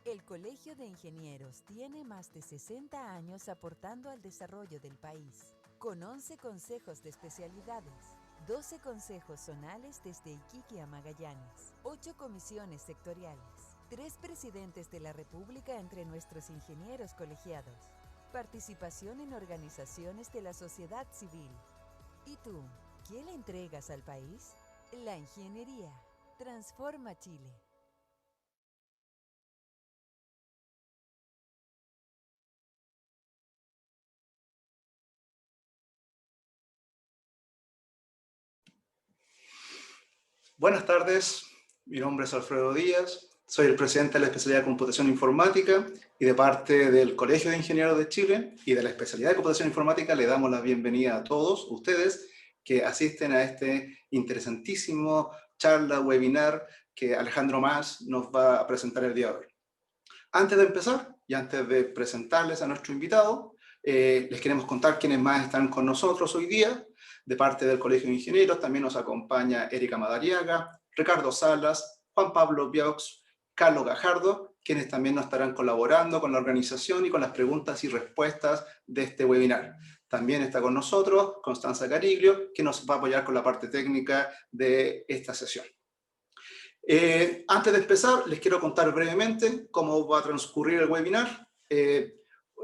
El Colegio de Ingenieros tiene más de 60 años aportando al desarrollo del país, con 11 consejos de especialidades, 12 consejos zonales desde Iquique a Magallanes, 8 comisiones sectoriales, 3 presidentes de la República entre nuestros ingenieros colegiados, participación en organizaciones de la sociedad civil. ¿Y tú, qué le entregas al país? La ingeniería transforma Chile. Buenas tardes, mi nombre es Alfredo Díaz, soy el presidente de la especialidad de Computación Informática y de parte del Colegio de Ingenieros de Chile y de la especialidad de Computación Informática le damos la bienvenida a todos ustedes que asisten a este interesantísimo charla, webinar que Alejandro Mas nos va a presentar el día de hoy. Antes de empezar y antes de presentarles a nuestro invitado, les queremos contar quiénes más están con nosotros hoy día. De parte del Colegio de Ingenieros también nos acompaña Erika Madariaga, Ricardo Salas, Juan Pablo Biaux, Carlos Gajardo, quienes también nos estarán colaborando con la organización y con las preguntas y respuestas de este webinar. También está con nosotros Constanza Cariglio, que nos va a apoyar con la parte técnica de esta sesión. Antes de empezar, les quiero contar brevemente cómo va a transcurrir el webinar.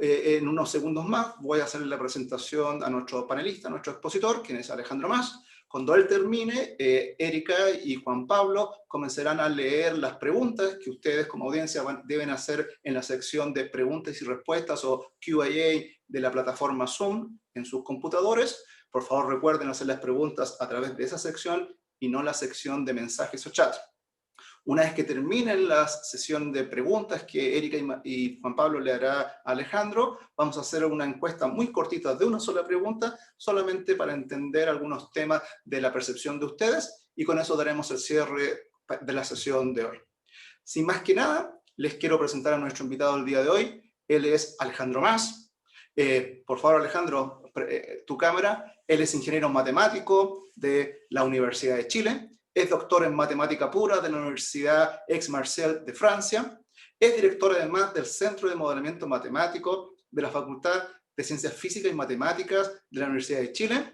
En unos segundos más voy a hacer la presentación a nuestro panelista, a nuestro expositor, quien es Alejandro Mas. Cuando él termine, Erika y Juan Pablo comenzarán a leer las preguntas que ustedes como audiencia deben hacer en la sección de preguntas y respuestas o Q&A de la plataforma Zoom en sus computadores. Por favor, recuerden hacer las preguntas a través de esa sección y no la sección de mensajes o chat. Una vez que terminen la sesión de preguntas que Erika y Juan Pablo le hará a Alejandro, vamos a hacer una encuesta muy cortita de una sola pregunta, solamente para entender algunos temas de la percepción de ustedes, y con eso daremos el cierre de la sesión de hoy. Sin más que nada, les quiero presentar a nuestro invitado del día de hoy. Él es Alejandro Mas. Por favor, Alejandro, tu cámara. Él es ingeniero matemático de la Universidad de Chile. Es doctor en matemática pura de la Universidad Aix-Marseille de Francia. Es director además del Centro de Modelamiento Matemático de la Facultad de Ciencias Físicas y Matemáticas de la Universidad de Chile,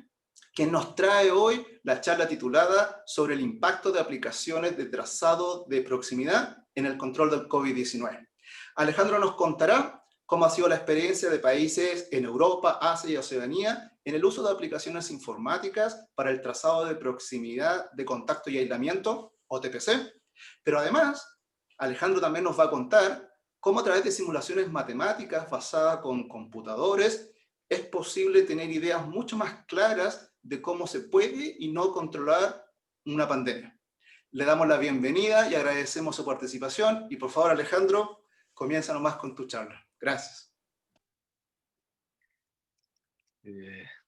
quien nos trae hoy la charla titulada sobre el impacto de aplicaciones de trazado de proximidad en el control del COVID-19. Alejandro nos contará cómo ha sido la experiencia de países en Europa, Asia y Oceanía en el uso de aplicaciones informáticas para el trazado de proximidad de contacto y aislamiento, o TPC. Pero además, Alejandro también nos va a contar cómo a través de simulaciones matemáticas basadas con computadores es posible tener ideas mucho más claras de cómo se puede y no controlar una pandemia. Le damos la bienvenida y agradecemos su participación. Y por favor, Alejandro, comienza nomás con tu charla. Gracias.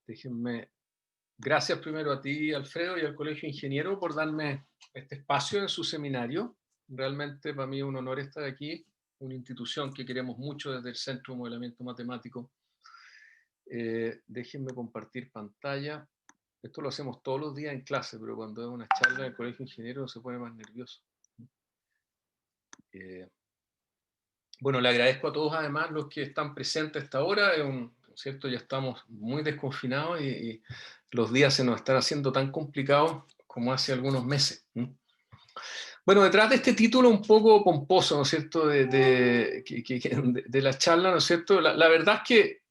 Déjenme, gracias primero a ti, Alfredo, y al Colegio Ingeniero por darme este espacio en su seminario. Realmente para mí es un honor estar aquí, una institución que queremos mucho desde el Centro de Modelamiento Matemático. Déjenme compartir pantalla. Esto lo hacemos todos los días en clase, pero cuando es una charla en el Colegio Ingeniero se pone más nervioso. Bueno, le agradezco a todos además los que están presentes hasta ahora. ¿Cierto? Ya estamos muy desconfinados y los días se nos están haciendo tan complicados como hace algunos meses. Bueno, detrás de este título un poco pomposo, ¿no es cierto?, de la charla, ¿no es cierto?, la verdad es que,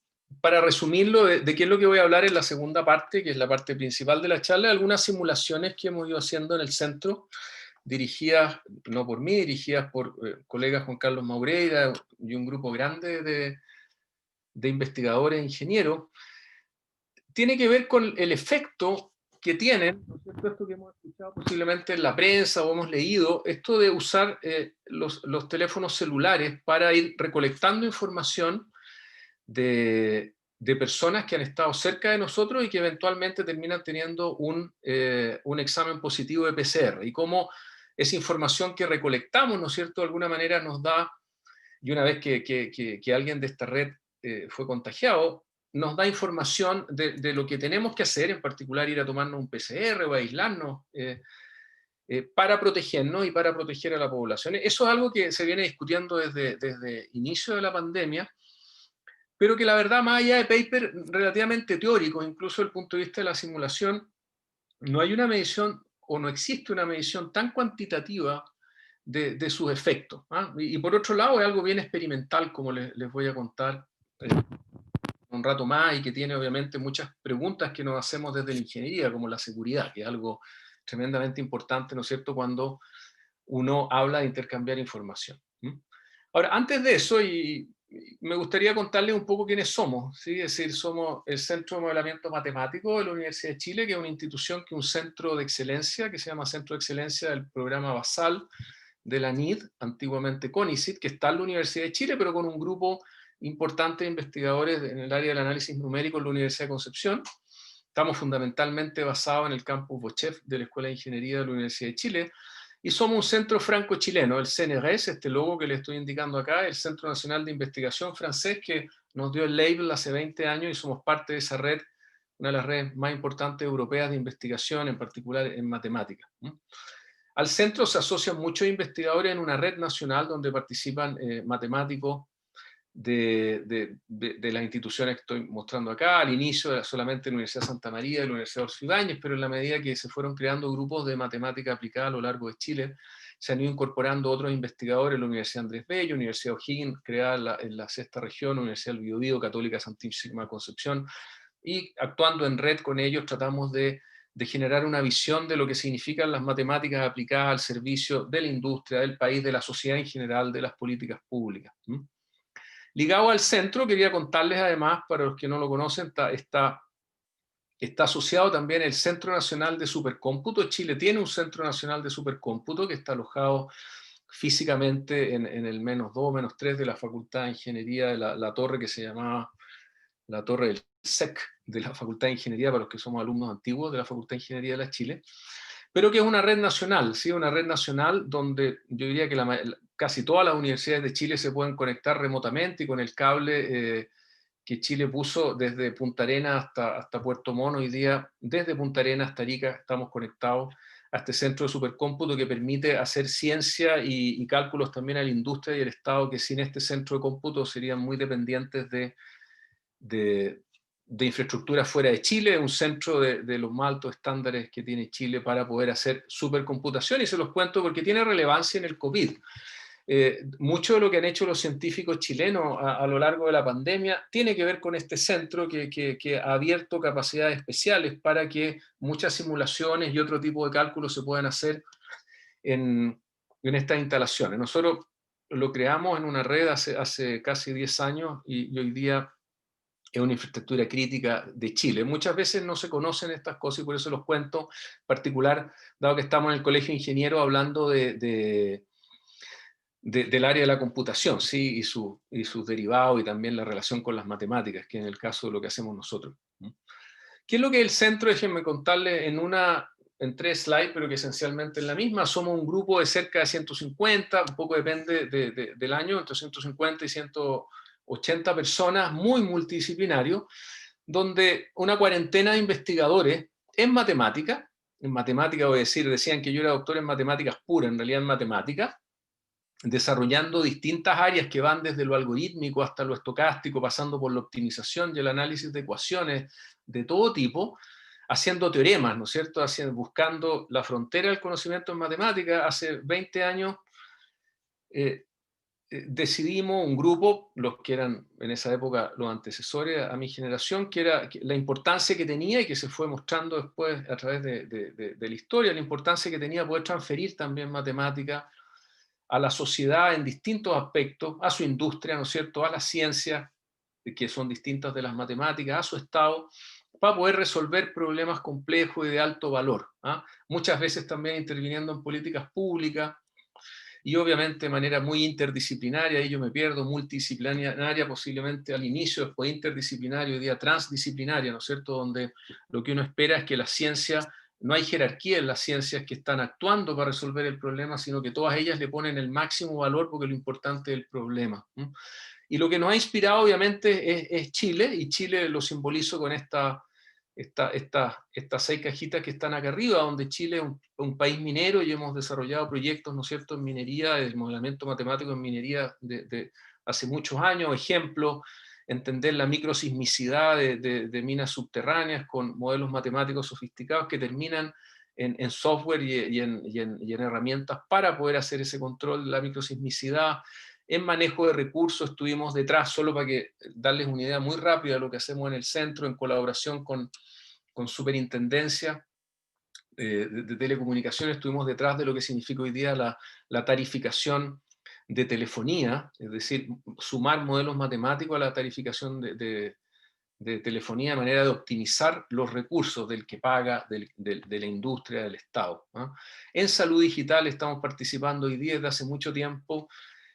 para resumirlo, de qué es lo que voy a hablar en la segunda parte, que es la parte principal de la charla, algunas simulaciones que hemos ido haciendo en el centro, dirigidas, no por mí, dirigidas por colegas Juan Carlos Maureira y un grupo grande de investigadores e ingenieros, tiene que ver con el efecto que tienen, ¿no es cierto?, esto que hemos escuchado posiblemente en la prensa o hemos leído, esto de usar los teléfonos celulares para ir recolectando información de personas que han estado cerca de nosotros y que eventualmente terminan teniendo un examen positivo de PCR, y cómo esa información que recolectamos, ¿no es cierto?, de alguna manera nos da, y una vez que alguien de esta red fue contagiado, nos da información de lo que tenemos que hacer, en particular ir a tomarnos un PCR o aislarnos para protegernos y para proteger a la población. Eso es algo que se viene discutiendo desde inicio de la pandemia, pero que la verdad, más allá de papers relativamente teóricos, incluso desde el punto de vista de la simulación, no hay una medición o no existe una medición tan cuantitativa de sus efectos. Y por otro lado es algo bien experimental, como les voy a contar un rato más, y que tiene obviamente muchas preguntas que nos hacemos desde la ingeniería, como la seguridad, que es algo tremendamente importante, ¿no es cierto?, cuando uno habla de intercambiar información. Ahora, antes de eso, y me gustaría contarles un poco quiénes somos, ¿sí? Es decir, somos el Centro de Modelamiento Matemático de la Universidad de Chile, que es una institución, que es un centro de excelencia, que se llama Centro de Excelencia del Programa Basal de la NID, antiguamente CONICIT, que está en la Universidad de Chile, pero con un grupo importante de investigadores en el área del análisis numérico en la Universidad de Concepción. Estamos fundamentalmente basados en el campus Bochef de la Escuela de Ingeniería de la Universidad de Chile, y somos un centro franco-chileno, el CNRS, este logo que les estoy indicando acá, el Centro Nacional de Investigación francés, que nos dio el label hace 20 años, y somos parte de esa red, una de las redes más importantes europeas de investigación, en particular en matemáticas. Al centro se asocian muchos investigadores en una red nacional donde participan matemáticos de las instituciones que estoy mostrando acá. Al inicio era solamente la Universidad de Santa María y la Universidad de Orso Ibáñez, pero en la medida que se fueron creando grupos de matemática aplicada a lo largo de Chile, se han ido incorporando otros investigadores, la Universidad Andrés Bello, Universidad O'Higgins, creada en la sexta región, Universidad del Biobío, Católica Santísima Concepción, y actuando en red con ellos tratamos de generar una visión de lo que significan las matemáticas aplicadas al servicio de la industria, del país, de la sociedad en general, de las políticas públicas. Ligado al centro, quería contarles además, para los que no lo conocen, está asociado también el Centro Nacional de Supercómputo. Chile tiene un Centro Nacional de Supercómputo que está alojado físicamente en el -2, -3 de la Facultad de Ingeniería, de la torre que se llamaba la torre del SEC de la Facultad de Ingeniería, para los que somos alumnos antiguos de la Facultad de Ingeniería de la Chile, pero que es una red nacional, ¿sí? Una red nacional donde yo diría que casi todas las universidades de Chile se pueden conectar remotamente, y con el cable que Chile puso desde Punta Arenas hasta Puerto Montt. Hoy día, desde Punta Arenas hasta Arica, estamos conectados a este centro de supercómputo que permite hacer ciencia y cálculos también a la industria y el Estado, que sin este centro de cómputo serían muy dependientes de infraestructura fuera de Chile, un centro de los más altos estándares que tiene Chile para poder hacer supercomputación. Y se los cuento porque tiene relevancia en el COVID. Mucho de lo que han hecho los científicos chilenos a lo largo de la pandemia tiene que ver con este centro que ha abierto capacidades especiales para que muchas simulaciones y otro tipo de cálculos se puedan hacer en estas instalaciones. Nosotros lo creamos en una red hace casi 10 años y hoy día es una infraestructura crítica de Chile. Muchas veces no se conocen estas cosas y por eso los cuento, en particular, dado que estamos en el Colegio de Ingenieros hablando del área de la computación, ¿sí? y sus derivados, y también la relación con las matemáticas, que en el caso de lo que hacemos nosotros. ¿Qué es lo que es el centro? Déjenme contarles en 3 slides, pero que esencialmente es la misma. Somos un grupo de cerca de 150, un poco depende del año, entre 150 y 180 personas, muy multidisciplinario, donde una cuarentena de investigadores en matemática, voy a decir, decían que yo era doctor en matemáticas puras, en realidad en matemáticas, desarrollando distintas áreas que van desde lo algorítmico hasta lo estocástico, pasando por la optimización y el análisis de ecuaciones de todo tipo, haciendo teoremas, ¿no es cierto?, buscando la frontera del conocimiento en matemáticas. Hace 20 años decidimos, un grupo, los que eran en esa época los antecesores a mi generación, que era la importancia que tenía, y que se fue mostrando después a través de la historia, la importancia que tenía poder transferir también matemáticas a la sociedad en distintos aspectos, a su industria, ¿no es cierto?, a las ciencias, que son distintas de las matemáticas, a su Estado, para poder resolver problemas complejos y de alto valor. Muchas veces también interviniendo en políticas públicas, y obviamente de manera muy interdisciplinaria. Ahí yo me pierdo, multidisciplinaria posiblemente al inicio, después interdisciplinario, hoy día transdisciplinaria, ¿no es cierto?, donde lo que uno espera es que la ciencia, no hay jerarquía en las ciencias que están actuando para resolver el problema, sino que todas ellas le ponen el máximo valor, porque lo importante es el problema. Y lo que nos ha inspirado obviamente es Chile, y Chile lo simbolizo con esta estas 6 cajitas que están acá arriba, donde Chile es un país minero y hemos desarrollado proyectos, ¿no es cierto?, en minería, el modelamiento matemático en minería de hace muchos años. Ejemplo, entender la microsismicidad de minas subterráneas con modelos matemáticos sofisticados que terminan en software y en herramientas para poder hacer ese control de la microsismicidad. En manejo de recursos estuvimos detrás, solo para darles una idea muy rápida de lo que hacemos en el centro, en colaboración con Superintendencia de Telecomunicaciones, estuvimos detrás de lo que significa hoy día la tarificación de telefonía, es decir, sumar modelos matemáticos a la tarificación de telefonía de manera de optimizar los recursos del que paga, de la industria, del Estado, ¿no? En salud digital estamos participando hoy día desde hace mucho tiempo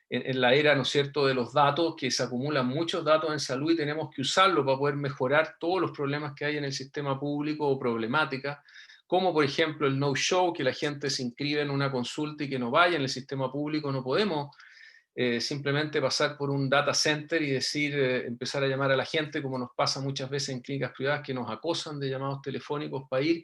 en la era, ¿no es cierto?, de los datos, que se acumulan muchos datos en salud y tenemos que usarlo para poder mejorar todos los problemas que hay en el sistema público o problemáticas, como por ejemplo el no-show, que la gente se inscribe en una consulta y que no vaya en el sistema público. No podemos simplemente pasar por un data center y decir, empezar a llamar a la gente, como nos pasa muchas veces en clínicas privadas que nos acosan de llamados telefónicos para ir.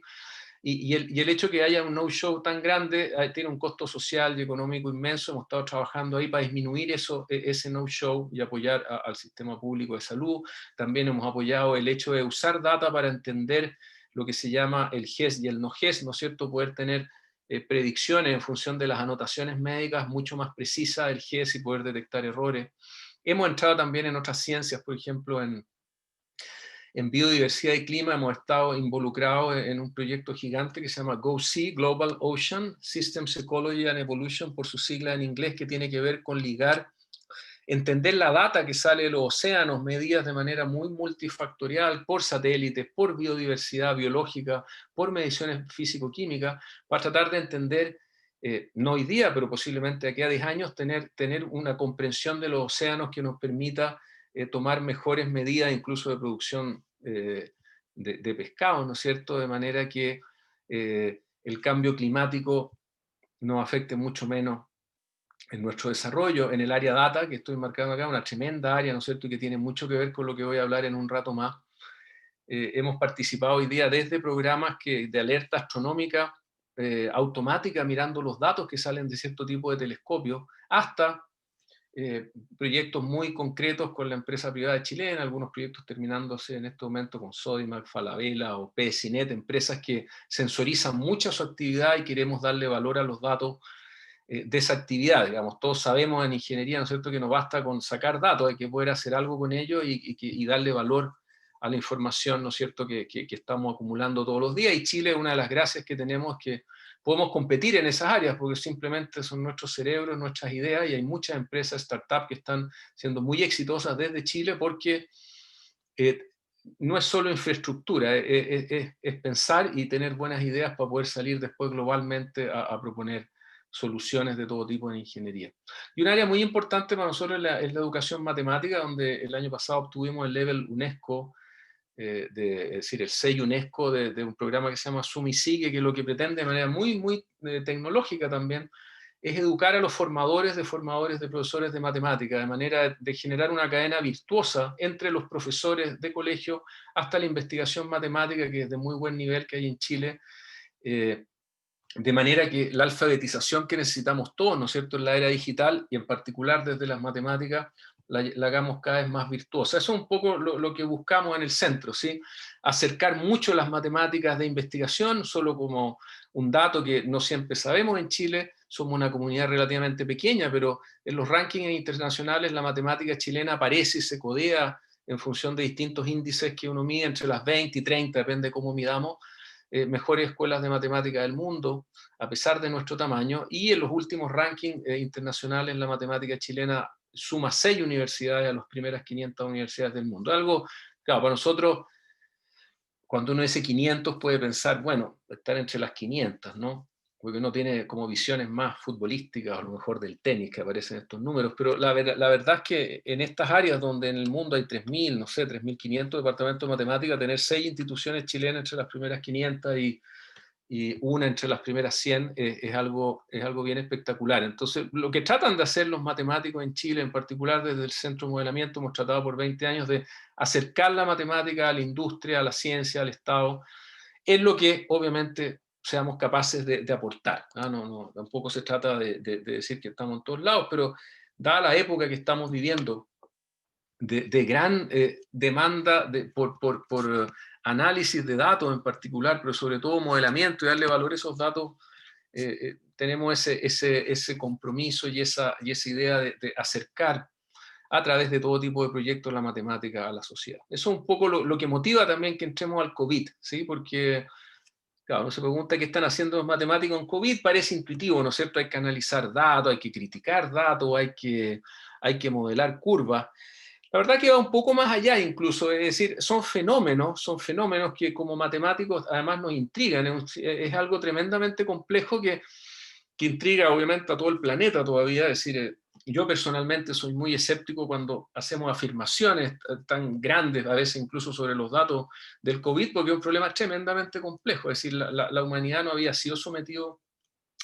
Y el hecho que haya un no-show tan grande tiene un costo social y económico inmenso. Hemos estado trabajando ahí para disminuir ese no-show y apoyar al sistema público de salud. También hemos apoyado el hecho de usar data para entender lo que se llama el GES y el no GES, ¿no es cierto? Poder tener predicciones en función de las anotaciones médicas mucho más precisas del GES y poder detectar errores. Hemos entrado también en otras ciencias, por ejemplo, en biodiversidad y clima. Hemos estado involucrados en un proyecto gigante que se llama GOSEA, Global Ocean Systems Ecology and Evolution, por su sigla en inglés, que tiene que ver con ligar, entender la data que sale de los océanos, medidas de manera muy multifactorial, por satélites, por biodiversidad biológica, por mediciones físico-químicas, para tratar de entender, no hoy día, pero posiblemente de aquí a 10 años, tener una comprensión de los océanos que nos permita tomar mejores medidas, incluso de producción de pescado, ¿no es cierto? De manera que el cambio climático nos afecte mucho menos en nuestro desarrollo. En el área data, que estoy marcando acá, una tremenda área, ¿no es cierto?, y que tiene mucho que ver con lo que voy a hablar en un rato más. Hemos participado hoy día desde programas de alerta astronómica automática, mirando los datos que salen de cierto tipo de telescopios, hasta proyectos muy concretos con la empresa privada chilena, algunos proyectos terminándose en este momento con Sodimac, Falabella o PSINET, empresas que sensorizan mucho su actividad y queremos darle valor a los datos de esa actividad. Digamos, todos sabemos en ingeniería, ¿no es cierto?, que no basta con sacar datos, hay que poder hacer algo con ellos y darle valor a la información, ¿no es cierto?, que estamos acumulando todos los días. Y Chile, una de las gracias que tenemos es que podemos competir en esas áreas, porque simplemente son nuestros cerebros, nuestras ideas, y hay muchas empresas, startups, que están siendo muy exitosas desde Chile, porque no es solo infraestructura, es pensar y tener buenas ideas para poder salir después globalmente a proponer soluciones de todo tipo en ingeniería. Y un área muy importante para nosotros es la educación matemática, donde el año pasado obtuvimos el level UNESCO, es decir, el sello UNESCO de un programa que se llama SUMI-SIGUE, que lo que pretende de manera muy, muy tecnológica también es educar a los formadores de profesores de matemática, de manera de generar una cadena virtuosa entre los profesores de colegio hasta la investigación matemática, que es de muy buen nivel que hay en Chile, de manera que la alfabetización que necesitamos todos, ¿no es cierto?, en la era digital, y en particular desde las matemáticas, la hagamos cada vez más virtuosa. Eso es un poco lo que buscamos en el centro, ¿sí? Acercar mucho las matemáticas de investigación, solo como un dato que no siempre sabemos en Chile. Somos una comunidad relativamente pequeña, pero en los rankings internacionales la matemática chilena aparece y se codea en función de distintos índices que uno mide, entre las 20 y 30, depende de cómo midamos, mejores escuelas de matemática del mundo, a pesar de nuestro tamaño. Y en los últimos rankings internacionales, la matemática chilena suma 6 universidades a las primeras 500 universidades del mundo. Algo, claro, para nosotros, cuando uno dice 500, puede pensar, bueno, estar entre las 500, ¿no? Porque uno tiene como visiones más futbolísticas, a lo mejor del tenis, que aparecen estos números, pero la verdad es que en estas áreas donde en el mundo hay 3.000, no sé, 3.500 departamentos de matemática, tener 6 instituciones chilenas entre las primeras 500 y y una entre las primeras 100 es algo bien espectacular. Entonces, lo que tratan de hacer los matemáticos en Chile, en particular desde el Centro de Modelamiento, hemos tratado por 20 años de acercar la matemática a la industria, a la ciencia, al Estado, es lo que obviamente seamos capaces de aportar. No, tampoco se trata de decir que estamos en todos lados, pero dada la época que estamos viviendo, de gran demanda por análisis de datos en particular, pero sobre todo modelamiento y darle valor a esos datos, tenemos ese compromiso y esa idea de acercar a través de todo tipo de proyectos la matemática a la sociedad. Eso es un poco lo que motiva también que entremos al COVID, ¿sí? Porque, claro, uno se pregunta qué están haciendo los matemáticos en COVID, parece intuitivo, ¿no es cierto? Hay que analizar datos, hay que criticar datos, hay que modelar curvas. La verdad que va un poco más allá incluso, es decir, son fenómenos que como matemáticos además nos intrigan, es algo tremendamente complejo que intriga obviamente a todo el planeta todavía, es decir, yo personalmente soy muy escéptico cuando hacemos afirmaciones tan grandes, a veces incluso sobre los datos del COVID, porque es un problema tremendamente complejo, es decir, la humanidad no había sido sometido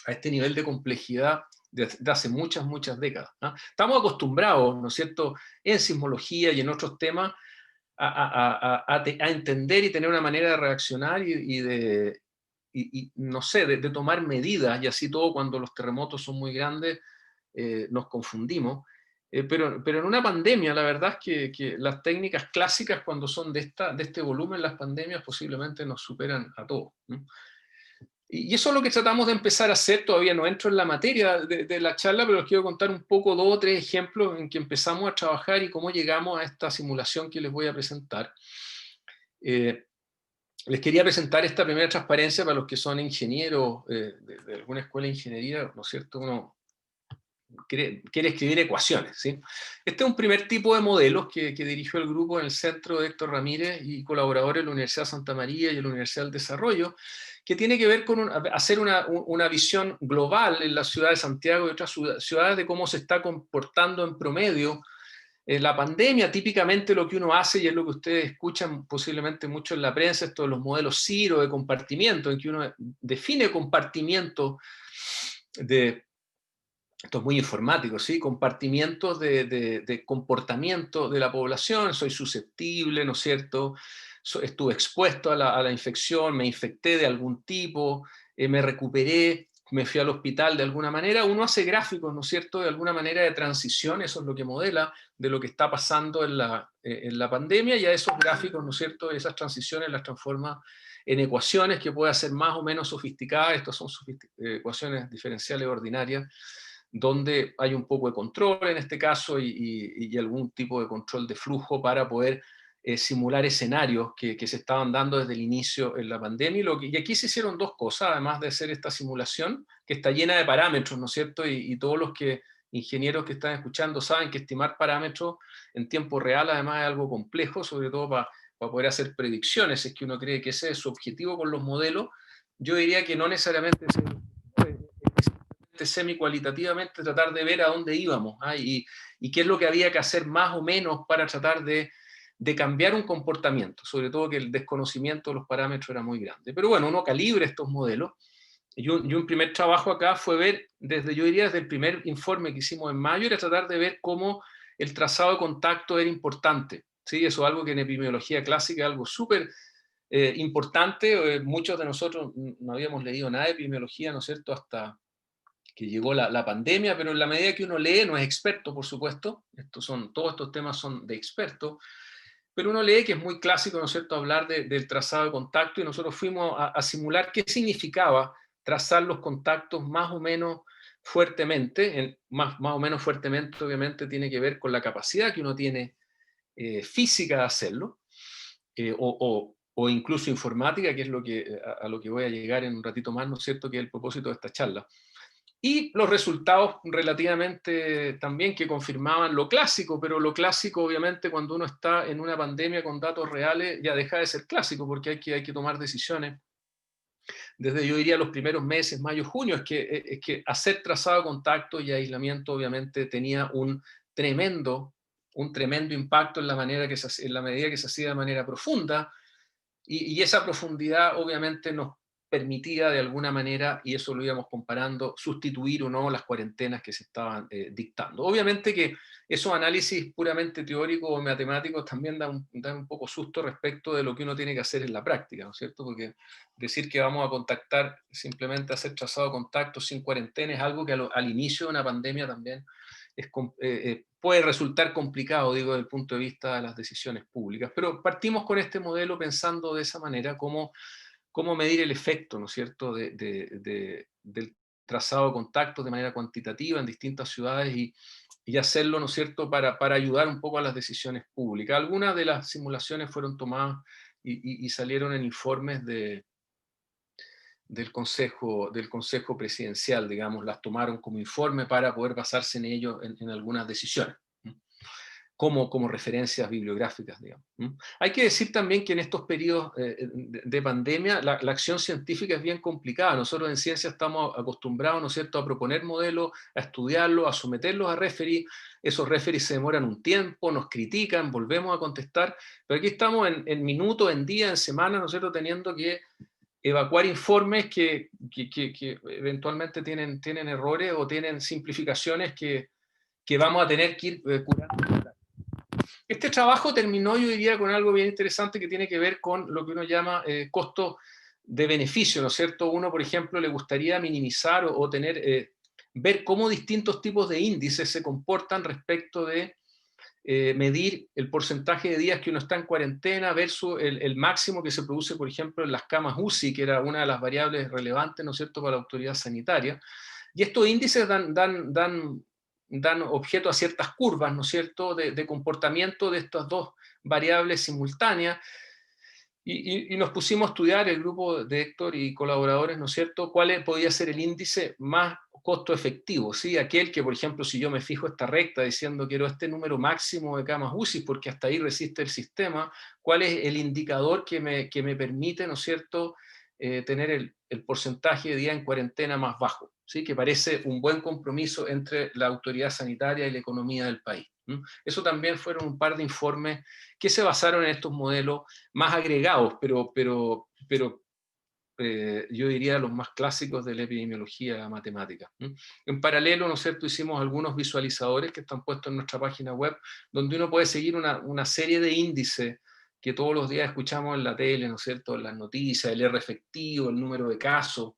a este nivel de complejidad de hace muchas décadas, ¿no? Estamos acostumbrados, ¿no es cierto?, en sismología y en otros temas a entender y tener una manera de reaccionar y no sé, de tomar medidas, y así todo cuando los terremotos son muy grandes nos confundimos. Pero en una pandemia, la verdad es que las técnicas clásicas cuando son de este volumen, las pandemias posiblemente nos superan a todos, ¿no? Y eso es lo que tratamos de empezar a hacer. Todavía no entro en la materia de la charla, pero les quiero contar un poco 2 o 3 ejemplos en que empezamos a trabajar y cómo llegamos a esta simulación que les voy a presentar. Les quería presentar esta primera transparencia para los que son ingenieros de alguna escuela de ingeniería, ¿no es cierto? Uno quiere escribir ecuaciones, ¿sí? Este es un primer tipo de modelos que dirigió el grupo en el centro de Héctor Ramírez y colaboradores de la Universidad de Santa María y de la Universidad del Desarrollo, que tiene que ver con hacer una visión global en la ciudad de Santiago y otras ciudades de cómo se está comportando en promedio la pandemia. Típicamente lo que uno hace, y es lo que ustedes escuchan posiblemente mucho en la prensa, esto de los modelos CIRO de compartimiento, en que uno define compartimientos esto es muy informático, ¿sí? Compartimientos de comportamiento de la población, soy susceptible, ¿no es cierto? Estuve expuesto a la infección, me infecté de algún tipo, me recuperé, me fui al hospital de alguna manera. Uno hace gráficos, ¿no es cierto?, de alguna manera de transición, eso es lo que modela de lo que está pasando en la pandemia, y a esos gráficos, ¿no es cierto?, esas transiciones las transforma en ecuaciones que pueden ser más o menos sofisticadas. Estas son ecuaciones diferenciales ordinarias, donde hay un poco de control en este caso y algún tipo de control de flujo para poder simular escenarios que se estaban dando desde el inicio en la pandemia. Y aquí se hicieron 2 cosas, además de hacer esta simulación, que está llena de parámetros, ¿no es cierto? Y todos los ingenieros que están escuchando saben que estimar parámetros en tiempo real además es algo complejo, sobre todo para poder hacer predicciones. Es que uno cree que ese es su objetivo con los modelos. Yo diría que no necesariamente semi-cualitativamente tratar de ver a dónde íbamos, y qué es lo que había que hacer más o menos para tratar de cambiar un comportamiento, sobre todo que el desconocimiento de los parámetros era muy grande. Pero bueno, uno calibra estos modelos, y un primer trabajo acá fue ver, yo diría desde el primer informe que hicimos en mayo, era tratar de ver cómo el trazado de contacto era importante, ¿sí? Eso es algo que en epidemiología clásica es algo súper importante. Muchos de nosotros no habíamos leído nada de epidemiología, ¿no es cierto?, hasta que llegó la pandemia, pero en la medida que uno lee, no es experto, por supuesto, todos estos temas son de expertos, pero uno lee que es muy clásico, ¿no es cierto?, hablar del trazado de contacto, y nosotros fuimos a simular qué significaba trazar los contactos más o menos fuertemente. Más o menos fuertemente obviamente tiene que ver con la capacidad que uno tiene física de hacerlo, o incluso informática, que es a lo que voy a llegar en un ratito más, ¿no es cierto?, que es el propósito de esta charla. Y los resultados relativamente también que confirmaban lo clásico, pero lo clásico obviamente cuando uno está en una pandemia con datos reales ya deja de ser clásico, porque hay que tomar decisiones. Desde, yo diría, los primeros meses, mayo, junio, es que hacer trazado de contacto y aislamiento obviamente tenía un tremendo impacto en la medida que se hacía de manera profunda, y esa profundidad obviamente nos permitía de alguna manera, y eso lo íbamos comparando, sustituir o no las cuarentenas que se estaban dictando. Obviamente que esos análisis puramente teóricos o matemáticos también dan un poco susto respecto de lo que uno tiene que hacer en la práctica, ¿no es cierto? Porque decir que vamos a contactar, simplemente hacer trazado de contacto sin cuarentena, es algo que al inicio de una pandemia también puede resultar complicado, digo, desde el punto de vista de las decisiones públicas. Pero partimos con este modelo pensando de esa manera, cómo medir el efecto, ¿no es cierto?, del trazado de contactos de manera cuantitativa en distintas ciudades y hacerlo, ¿no es cierto?, para ayudar un poco a las decisiones públicas. Algunas de las simulaciones fueron tomadas y salieron en informes del Consejo Presidencial, digamos, las tomaron como informe para poder basarse en ello en algunas decisiones, como referencias bibliográficas, digamos. Hay que decir también que en estos periodos de pandemia la acción científica es bien complicada. Nosotros en ciencia estamos acostumbrados, ¿no es cierto?, a proponer modelos, a estudiarlos, a someterlos a referees. Esos referees se demoran un tiempo, nos critican, volvemos a contestar, pero aquí estamos en minutos, en días, en semanas, ¿no es cierto?, teniendo que evacuar informes que eventualmente tienen errores o tienen simplificaciones que vamos a tener que ir curando. Este trabajo terminó, yo diría, con algo bien interesante que tiene que ver con lo que uno llama costo de beneficio, ¿no es cierto? Uno, por ejemplo, le gustaría minimizar o tener, ver cómo distintos tipos de índices se comportan respecto de medir el porcentaje de días que uno está en cuarentena versus el máximo que se produce, por ejemplo, en las camas UCI, que era una de las variables relevantes, ¿no es cierto?, para la autoridad sanitaria. Y estos índices dan objeto a ciertas curvas, ¿no es cierto?, de comportamiento de estas dos variables simultáneas, y nos pusimos a estudiar, el grupo de Héctor y colaboradores, ¿no es cierto?, cuál podía ser el índice más costo efectivo, ¿sí? Aquel que, por ejemplo, si yo me fijo esta recta diciendo quiero este número máximo de camas UCI porque hasta ahí resiste el sistema, ¿cuál es el indicador que me permite, ¿no es cierto?, tener el porcentaje de días en cuarentena más bajo, ¿sí? Que parece un buen compromiso entre la autoridad sanitaria y la economía del país. Eso también fueron un par de informes que se basaron en estos modelos más agregados, pero yo diría los más clásicos de la epidemiología matemática. En paralelo, ¿no es cierto?, hicimos algunos visualizadores que están puestos en nuestra página web, donde uno puede seguir una serie de índices que todos los días escuchamos en la tele, ¿no es cierto?, en las noticias, el R efectivo, el número de casos.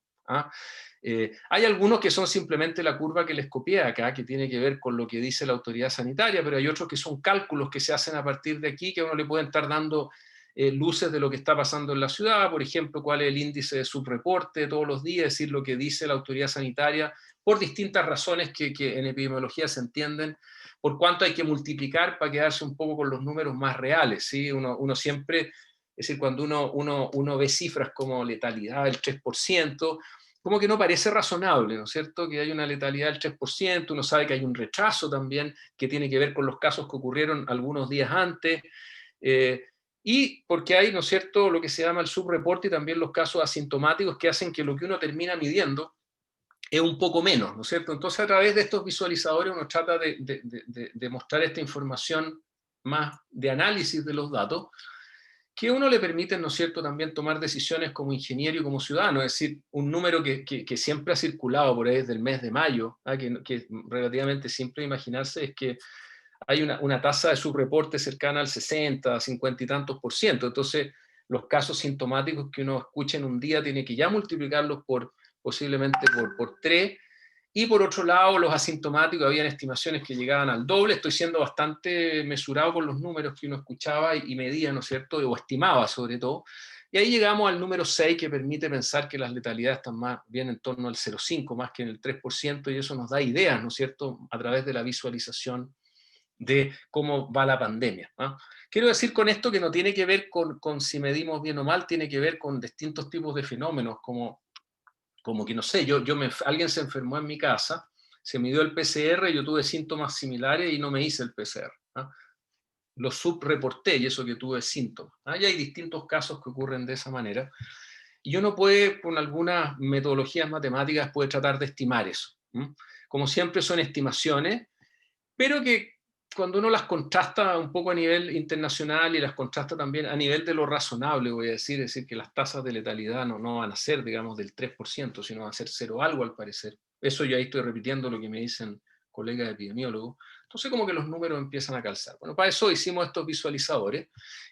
Hay algunos que son simplemente la curva que les copié acá, que tiene que ver con lo que dice la autoridad sanitaria, pero hay otros que son cálculos que se hacen a partir de aquí, que a uno le pueden estar dando luces de lo que está pasando en la ciudad, por ejemplo, cuál es el índice de subreporte todos los días, es decir, lo que dice la autoridad sanitaria, por distintas razones que en epidemiología se entienden, por cuánto hay que multiplicar para quedarse un poco con los números más reales, ¿sí? Uno siempre, es decir, cuando uno ve cifras como letalidad del 3%, como que no parece razonable, ¿no es cierto?, que hay una letalidad del 3%, uno sabe que hay un retraso también que tiene que ver con los casos que ocurrieron algunos días antes, y porque hay, ¿no es cierto?, lo que se llama el subreporte y también los casos asintomáticos que hacen que lo que uno termina midiendo es un poco menos, ¿no es cierto? Entonces, a través de estos visualizadores uno trata de mostrar esta información más de análisis de los datos, que a uno le permite, ¿no es cierto?, también tomar decisiones como ingeniero y como ciudadano, es decir, un número que siempre ha circulado por ahí desde el mes de mayo, que es relativamente simple de imaginarse, es que hay una tasa de subreporte cercana al 60, 50 y tantos %. Entonces, los casos sintomáticos que uno escucha en un día tiene que ya multiplicarlos posiblemente por 3. Y por otro lado, los asintomáticos, habían estimaciones que llegaban al doble. Estoy siendo bastante mesurado con los números que uno escuchaba y medía, ¿no es cierto?, o estimaba sobre todo. Y ahí llegamos al número 6, que permite pensar que las letalidades están más bien en torno al 0,5, más que en el 3%, y eso nos da ideas, ¿no es cierto?, a través de la visualización de cómo va la pandemia, ¿no? Quiero decir con esto que no tiene que ver con si medimos bien o mal, tiene que ver con distintos tipos de fenómenos, como que, no sé, alguien se enfermó en mi casa, se midió el PCR, yo tuve síntomas similares y no me hice el PCR, ¿no? Lo subreporté y eso que tuve síntomas, ¿no? Y hay distintos casos que ocurren de esa manera. Y uno puede, con algunas metodologías matemáticas, puede tratar de estimar eso, ¿no? Como siempre son estimaciones, pero que cuando uno las contrasta un poco a nivel internacional y las contrasta también a nivel de lo razonable, voy a decir, es decir, que las tasas de letalidad no van a ser, digamos, del 3%, sino van a ser cero algo al parecer. Eso yo ahí estoy repitiendo lo que me dicen colegas epidemiólogos. Entonces como que los números empiezan a calzar. Bueno, para eso hicimos estos visualizadores.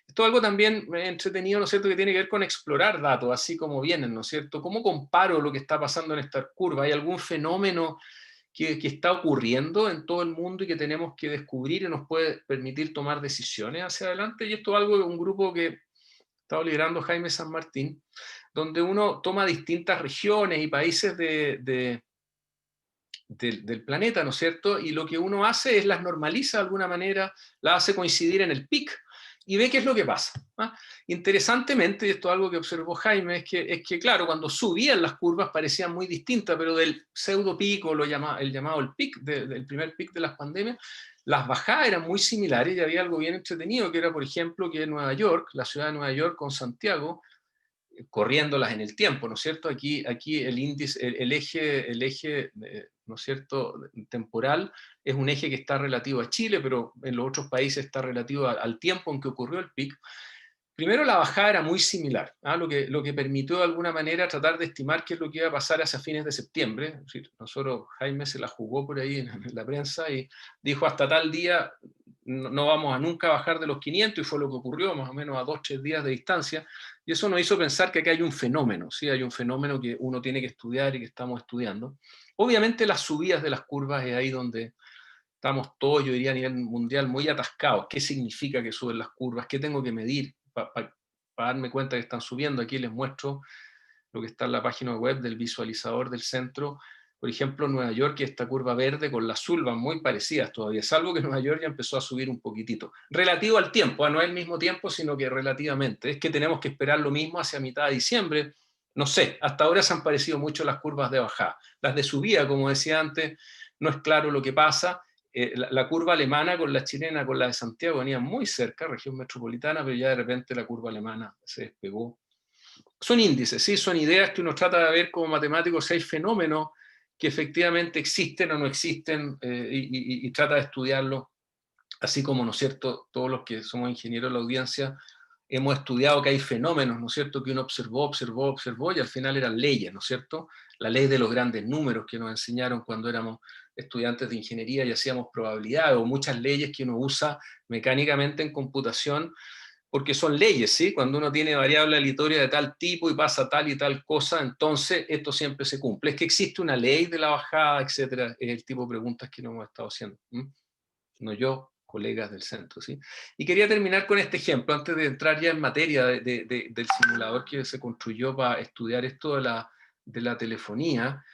Esto es algo también entretenido, ¿no es cierto?, que tiene que ver con explorar datos, así como vienen, ¿no es cierto? ¿Cómo comparo lo que está pasando en esta curva? ¿Hay algún fenómeno que está ocurriendo en todo el mundo y que tenemos que descubrir y nos puede permitir tomar decisiones hacia adelante? Y esto es algo de un grupo que estaba liderando Jaime San Martín, donde uno toma distintas regiones y países del planeta, ¿no es cierto? Y lo que uno hace es las normaliza de alguna manera, las hace coincidir en el pic y ve qué es lo que pasa. Interesantemente, y esto es algo que observó Jaime, es que claro, cuando subían las curvas parecían muy distintas, pero del pseudo pico, el llamado el pic, del primer pic de las pandemias, las bajadas eran muy similares y había algo bien entretenido, que era, por ejemplo, que Nueva York, la ciudad de Nueva York con Santiago, corriéndolas en el tiempo, ¿no es cierto? Aquí el índice, el eje, ¿no es cierto?, temporal, es un eje que está relativo a Chile, pero en los otros países está relativo al tiempo en que ocurrió el pic. Primero, la bajada era muy similar, lo que permitió de alguna manera tratar de estimar qué es lo que iba a pasar hacia fines de septiembre. Es decir, nosotros, Jaime se la jugó por ahí en la prensa y dijo hasta tal día no vamos a nunca bajar de los 500, y fue lo que ocurrió, más o menos a 2-3 días de distancia, y eso nos hizo pensar que aquí hay un fenómeno, ¿sí? Hay un fenómeno que uno tiene que estudiar y que estamos estudiando. Obviamente las subidas de las curvas es ahí donde estamos todos, yo diría a nivel mundial, muy atascados. ¿Qué significa que suben las curvas? ¿Qué tengo que medir para darme cuenta que están subiendo? Aquí les muestro lo que está en la página web del visualizador del centro. Por ejemplo, Nueva York y esta curva verde con la azul van muy parecidas todavía, salvo que Nueva York ya empezó a subir un poquitito. Relativo al tiempo, no es el mismo tiempo, sino que relativamente. Es que tenemos que esperar lo mismo hacia mitad de diciembre. No sé, hasta ahora se han parecido mucho las curvas de bajada. Las de subida, como decía antes, no es claro lo que pasa. La curva alemana con la chilena, con la de Santiago, venían muy cerca, región metropolitana, pero ya de repente la curva alemana se despegó. Son índices, ¿sí? Son ideas que uno trata de ver como matemático si hay fenómenos que efectivamente existen o no existen, y trata de estudiarlo, así como, ¿no es cierto?, todos los que somos ingenieros de la audiencia hemos estudiado que hay fenómenos, ¿no es cierto?, que uno observó, y al final eran leyes, ¿no es cierto? La ley de los grandes números que nos enseñaron cuando éramos estudiantes de ingeniería y hacíamos probabilidades, o muchas leyes que uno usa mecánicamente en computación, porque son leyes, ¿sí? Cuando uno tiene variable aleatoria de tal tipo y pasa tal y tal cosa, entonces esto siempre se cumple. Es que existe una ley de la bajada, etcétera, es el tipo de preguntas que nos hemos estado haciendo. No yo, colegas del centro, ¿sí? Y quería terminar con este ejemplo, antes de entrar ya en materia del simulador que se construyó para estudiar esto de la telefonía.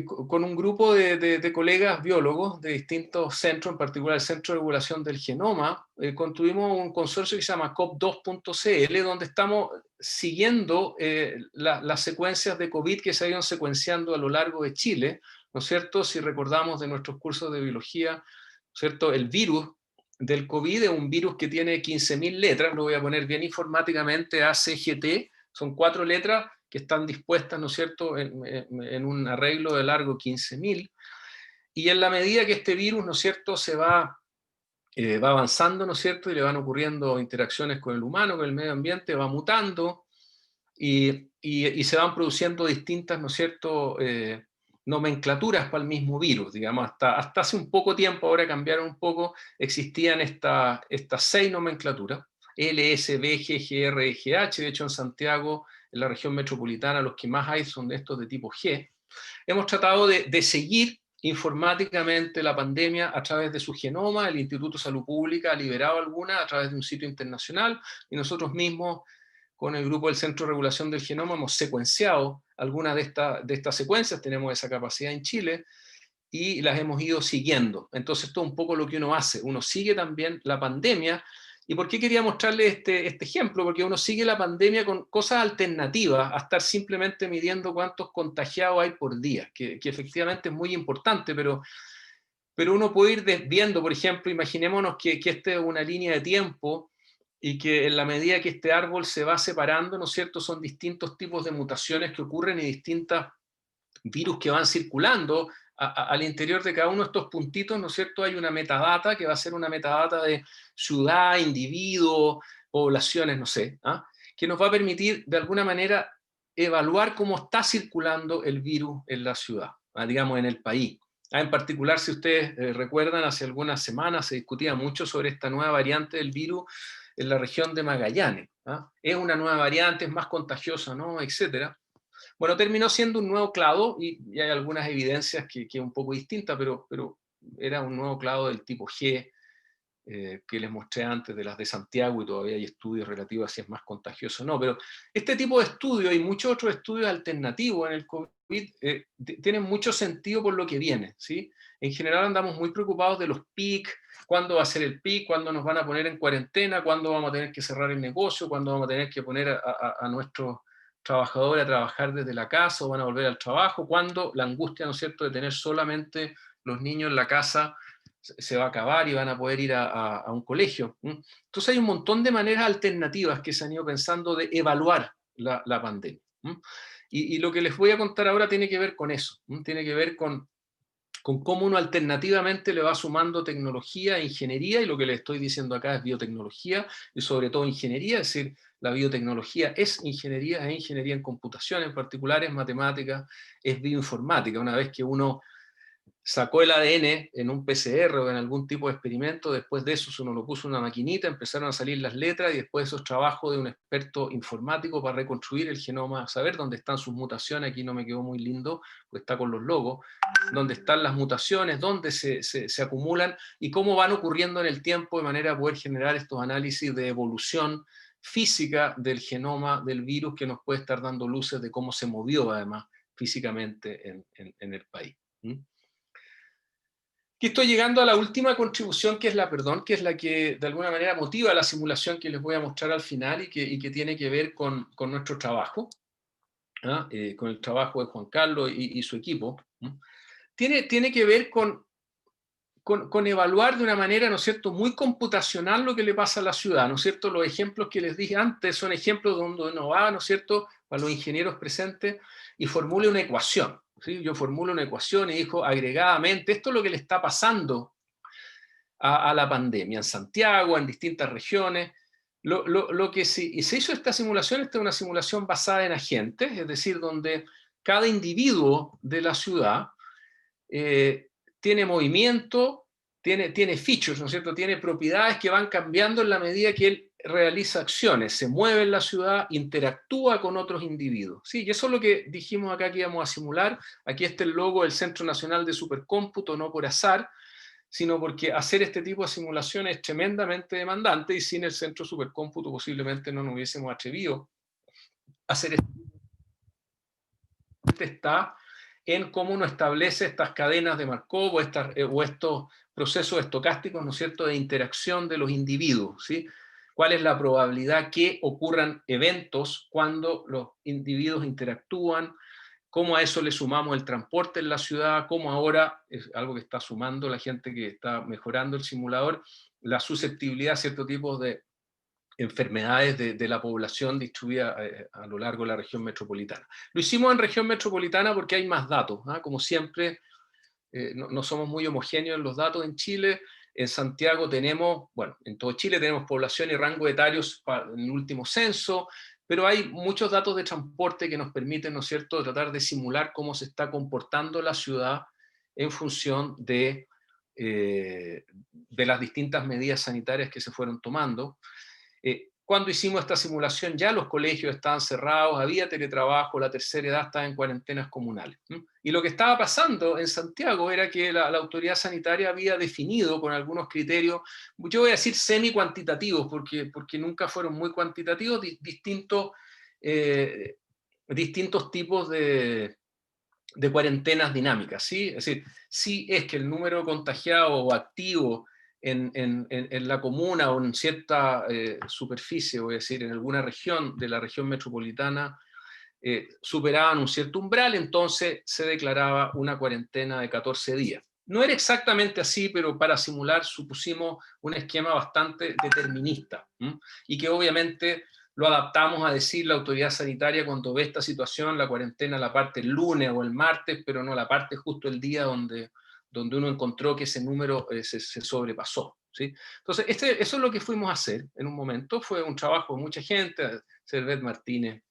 Con un grupo de colegas biólogos de distintos centros, en particular el Centro de Regulación del Genoma, construimos un consorcio que se llama COP2.cl, donde estamos siguiendo las secuencias de COVID que se han ido secuenciando a lo largo de Chile, ¿no es cierto? Si recordamos de nuestros cursos de biología, ¿no es cierto?, el virus del COVID es un virus que tiene 15.000 letras, lo voy a poner bien informáticamente, ACGT, son 4 letras que están dispuestas, ¿no es cierto?, en un arreglo de largo 15.000, y en la medida que este virus, ¿no es cierto?, se va avanzando, ¿no es cierto?, y le van ocurriendo interacciones con el humano, con el medio ambiente, va mutando, y se van produciendo distintas, ¿no es cierto?, nomenclaturas para el mismo virus, digamos, hasta hace un poco tiempo, ahora cambiaron un poco, existían estas 6 nomenclaturas, L, S, B, G, G, R, G, H. De hecho, en Santiago, en la región metropolitana, los que más hay son de estos de tipo G. Hemos tratado de seguir informáticamente la pandemia a través de su genoma. El Instituto de Salud Pública ha liberado alguna a través de un sitio internacional, y nosotros mismos, con el grupo del Centro de Regulación del Genoma, hemos secuenciado algunas de estas secuencias, tenemos esa capacidad en Chile, y las hemos ido siguiendo. Entonces, esto es un poco lo que uno hace, uno sigue también la pandemia. ¿Y por qué quería mostrarles este ejemplo? Porque uno sigue la pandemia con cosas alternativas a estar simplemente midiendo cuántos contagiados hay por día, que efectivamente es muy importante, pero uno puede ir viendo, por ejemplo, imaginémonos que esta es una línea de tiempo, y que en la medida que este árbol se va separando, ¿no es cierto?, son distintos tipos de mutaciones que ocurren y distintos virus que van circulando al interior de cada uno de estos puntitos, ¿no es cierto?, hay una metadata que va a ser una metadata de ciudad, individuo, poblaciones, no sé, que nos va a permitir de alguna manera evaluar cómo está circulando el virus en la ciudad, digamos en el país. En particular, si ustedes recuerdan, hace algunas semanas se discutía mucho sobre esta nueva variante del virus en la región de Magallanes. Es una nueva variante, es más contagiosa, ¿no?, etcétera. Bueno, terminó siendo un nuevo clado y hay algunas evidencias que es un poco distinta, pero era un nuevo clado del tipo G, que les mostré antes de las de Santiago, y todavía hay estudios relativos a si es más contagioso o no. Pero este tipo de estudios y muchos otros estudios alternativos en el COVID tienen mucho sentido por lo que viene, ¿sí? En general andamos muy preocupados de los pics, cuándo va a ser el pic, cuándo nos van a poner en cuarentena, cuándo vamos a tener que cerrar el negocio, cuándo vamos a tener que poner a nuestros trabajadores a trabajar desde la casa o van a volver al trabajo, cuándo la angustia, ¿no es cierto?, de tener solamente los niños en la casa se va a acabar y van a poder ir a un colegio. Entonces hay un montón de maneras alternativas que se han ido pensando de evaluar la pandemia. Y lo que les voy a contar ahora tiene que ver con eso, tiene que ver con cómo uno alternativamente le va sumando tecnología e ingeniería, y lo que les estoy diciendo acá es biotecnología y sobre todo ingeniería, es decir, la biotecnología es ingeniería en computación, en particular es matemática, es bioinformática. Una vez que uno sacó el ADN en un PCR o en algún tipo de experimento, después de eso uno lo puso en una maquinita, empezaron a salir las letras y después esos trabajos de un experto informático para reconstruir el genoma, saber dónde están sus mutaciones. Aquí no me quedó muy lindo, pues está con los logos, dónde están las mutaciones, dónde se acumulan y cómo van ocurriendo en el tiempo, de manera a poder generar estos análisis de evolución física del genoma del virus, que nos puede estar dando luces de cómo se movió además físicamente en el país. Aquí estoy llegando a la última contribución, que es la que de alguna manera motiva la simulación que les voy a mostrar al final y que tiene que ver con nuestro trabajo, con el trabajo de Juan Carlos y su equipo. Tiene que ver con evaluar de una manera, ¿no es cierto?, muy computacional lo que le pasa a la ciudad, ¿no es cierto? Los ejemplos que les dije antes son ejemplos donde uno va, ¿no es cierto?, para los ingenieros presentes y formule una ecuación. ¿Sí? Yo formulo una ecuación y digo agregadamente, esto es lo que le está pasando a la pandemia en Santiago, en distintas regiones. Lo que se hizo esta es una simulación basada en agentes, es decir, donde cada individuo de la ciudad tiene movimiento, tiene features, ¿no es cierto? Tiene propiedades que van cambiando en la medida que él realiza acciones, se mueve en la ciudad, interactúa con otros individuos. ¿Sí? Y eso es lo que dijimos acá que íbamos a simular. Aquí está el logo del Centro Nacional de Supercómputo, no por azar, sino porque hacer este tipo de simulación es tremendamente demandante y sin el Centro Supercómputo posiblemente no nos hubiésemos atrevido a hacer esto. Está en cómo uno establece estas cadenas de Markov o estos procesos estocásticos, ¿no es cierto?, de interacción de los individuos, ¿sí? ¿Cuál es la probabilidad que ocurran eventos cuando los individuos interactúan? ¿Cómo a eso le sumamos el transporte en la ciudad? ¿Cómo ahora, es algo que está sumando la gente que está mejorando el simulador, la susceptibilidad a ciertos tipos de enfermedades de la población distribuida a lo largo de la región metropolitana? Lo hicimos en región metropolitana porque hay más datos, como siempre, no somos muy homogéneos en los datos en Chile. En Santiago tenemos, bueno, en todo Chile tenemos población y rango etarios en el último censo, pero hay muchos datos de transporte que nos permiten, ¿no es cierto?, tratar de simular cómo se está comportando la ciudad en función de las distintas medidas sanitarias que se fueron tomando. Cuando hicimos esta simulación ya los colegios estaban cerrados, había teletrabajo, la tercera edad estaba en cuarentenas comunales. Y lo que estaba pasando en Santiago era que la autoridad sanitaria había definido con algunos criterios, yo voy a decir semi-cuantitativos, porque nunca fueron muy cuantitativos, distintos tipos de cuarentenas dinámicas. ¿Sí? Es decir, si es que el número de contagiados o activos en la comuna o en cierta superficie, voy a decir, en alguna región de la región metropolitana, superaban un cierto umbral, entonces se declaraba una cuarentena de 14 días. No era exactamente así, pero para simular supusimos un esquema bastante determinista, y que obviamente lo adaptamos a decir la autoridad sanitaria cuando ve esta situación, la cuarentena la parte el lunes o el martes, pero no la parte justo el día donde uno encontró que ese número se sobrepasó, ¿sí? Entonces, eso es lo que fuimos a hacer en un momento. Fue un trabajo de mucha gente, Servet Martínez,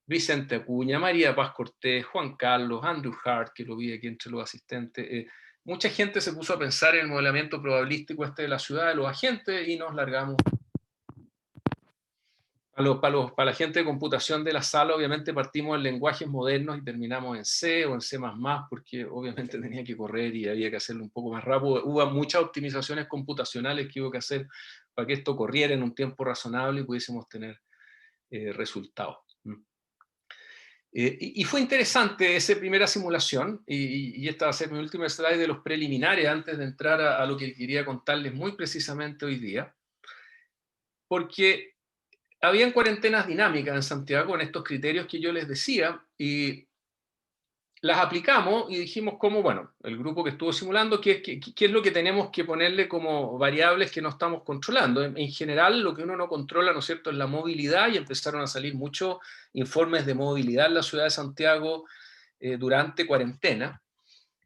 Vicente Acuña, María Paz Cortés, Juan Carlos, Andrew Hart, que lo vi aquí entre los asistentes. Mucha gente se puso a pensar en el modelamiento probabilístico de la ciudad, de los agentes, y nos largamos. Para la gente de computación de la sala, obviamente partimos en lenguajes modernos y terminamos en C o en C++, porque obviamente tenía que correr y había que hacerlo un poco más rápido. Hubo muchas optimizaciones computacionales que hubo que hacer para que esto corriera en un tiempo razonable y pudiésemos tener resultados. Y fue interesante esa primera simulación, y esta va a ser mi última slide de los preliminares antes de entrar a lo que quería contarles muy precisamente hoy día, porque habían cuarentenas dinámicas en Santiago con estos criterios que yo les decía, y las aplicamos y dijimos como, bueno, el grupo que estuvo simulando, ¿qué es lo que tenemos que ponerle como variables que no estamos controlando? En general, lo que uno no controla, ¿no es cierto?, es la movilidad, y empezaron a salir muchos informes de movilidad en la ciudad de Santiago durante cuarentena,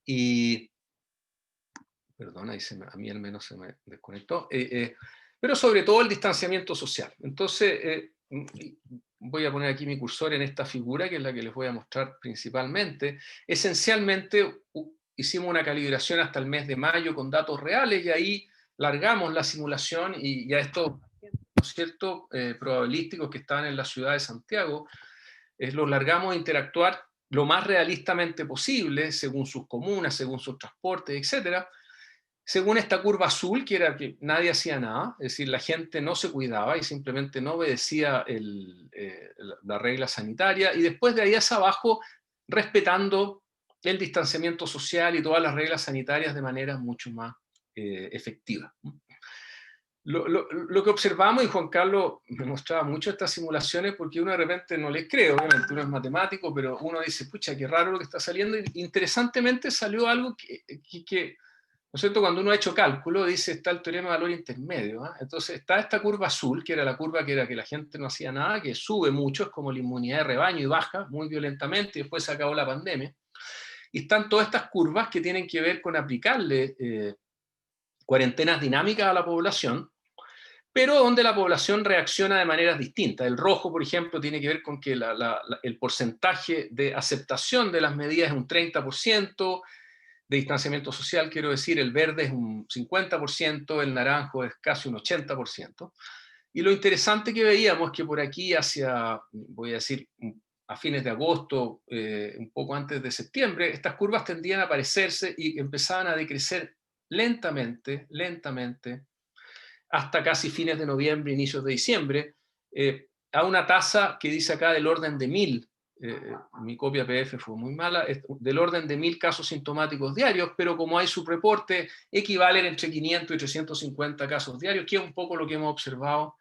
y perdón, ahí a mí al menos se me desconectó, pero sobre todo el distanciamiento social. Entonces, voy a poner aquí mi cursor en esta figura, que es la que les voy a mostrar principalmente. Esencialmente, hicimos una calibración hasta el mes de mayo con datos reales, y ahí largamos la simulación, y a estos, ¿no es cierto?, probabilísticos que estaban en la ciudad de Santiago, los largamos a interactuar lo más realistamente posible, según sus comunas, según sus transportes, etcétera, según esta curva azul, que era que nadie hacía nada, es decir, la gente no se cuidaba y simplemente no obedecía la regla sanitaria, y después de ahí hacia abajo, respetando el distanciamiento social y todas las reglas sanitarias de manera mucho más efectiva. Lo que observamos, y Juan Carlos me mostraba mucho estas simulaciones, porque uno de repente no les cree, obviamente uno es matemático, pero uno dice, pucha, qué raro lo que está saliendo, y interesantemente salió algo que ¿no es cierto? Cuando uno ha hecho cálculo, dice, está el teorema de valor intermedio, ¿eh? Entonces está esta curva azul, que era la curva que era que la gente no hacía nada, que sube mucho, es como la inmunidad de rebaño, y baja muy violentamente, y después se acabó la pandemia. Y están todas estas curvas que tienen que ver con aplicarle cuarentenas dinámicas a la población, pero donde la población reacciona de maneras distintas. El rojo, por ejemplo, tiene que ver con que el porcentaje de aceptación de las medidas es un 30%, de distanciamiento social, quiero decir, el verde es un 50%, el naranjo es casi un 80%. Y lo interesante que veíamos es que por aquí hacia, voy a decir, a fines de agosto, un poco antes de septiembre, estas curvas tendían a parecerse y empezaban a decrecer lentamente, hasta casi fines de noviembre, inicios de diciembre, a una tasa que dice acá del orden de 1000. Mi copia PDF fue muy mala, del orden de 1000 casos sintomáticos diarios, pero como hay subreporte, equivalen entre 500 y 350 casos diarios, que es un poco lo que hemos observado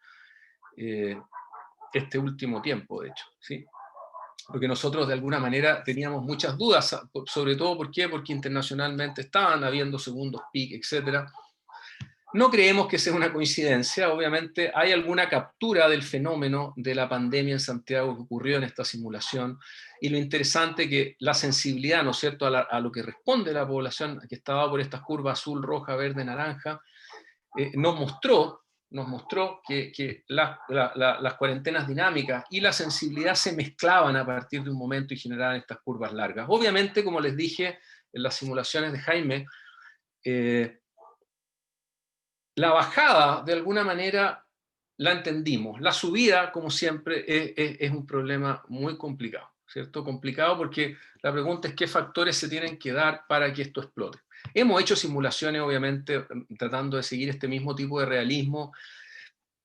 este último tiempo, de hecho, ¿sí? Porque nosotros de alguna manera teníamos muchas dudas, sobre todo porque internacionalmente estaban habiendo segundos peak, etcétera. No creemos que sea una coincidencia, obviamente hay alguna captura del fenómeno de la pandemia en Santiago que ocurrió en esta simulación, y lo interesante es que la sensibilidad, ¿no es cierto?, a lo que responde la población, que estaba por estas curvas azul, roja, verde, naranja, nos mostró que las cuarentenas dinámicas y la sensibilidad se mezclaban a partir de un momento y generaban estas curvas largas. Obviamente, como les dije en las simulaciones de Jaime, la bajada, de alguna manera, la entendimos. La subida, como siempre, es un problema muy complicado, ¿cierto? Complicado porque la pregunta es qué factores se tienen que dar para que esto explote. Hemos hecho simulaciones, obviamente, tratando de seguir este mismo tipo de realismo,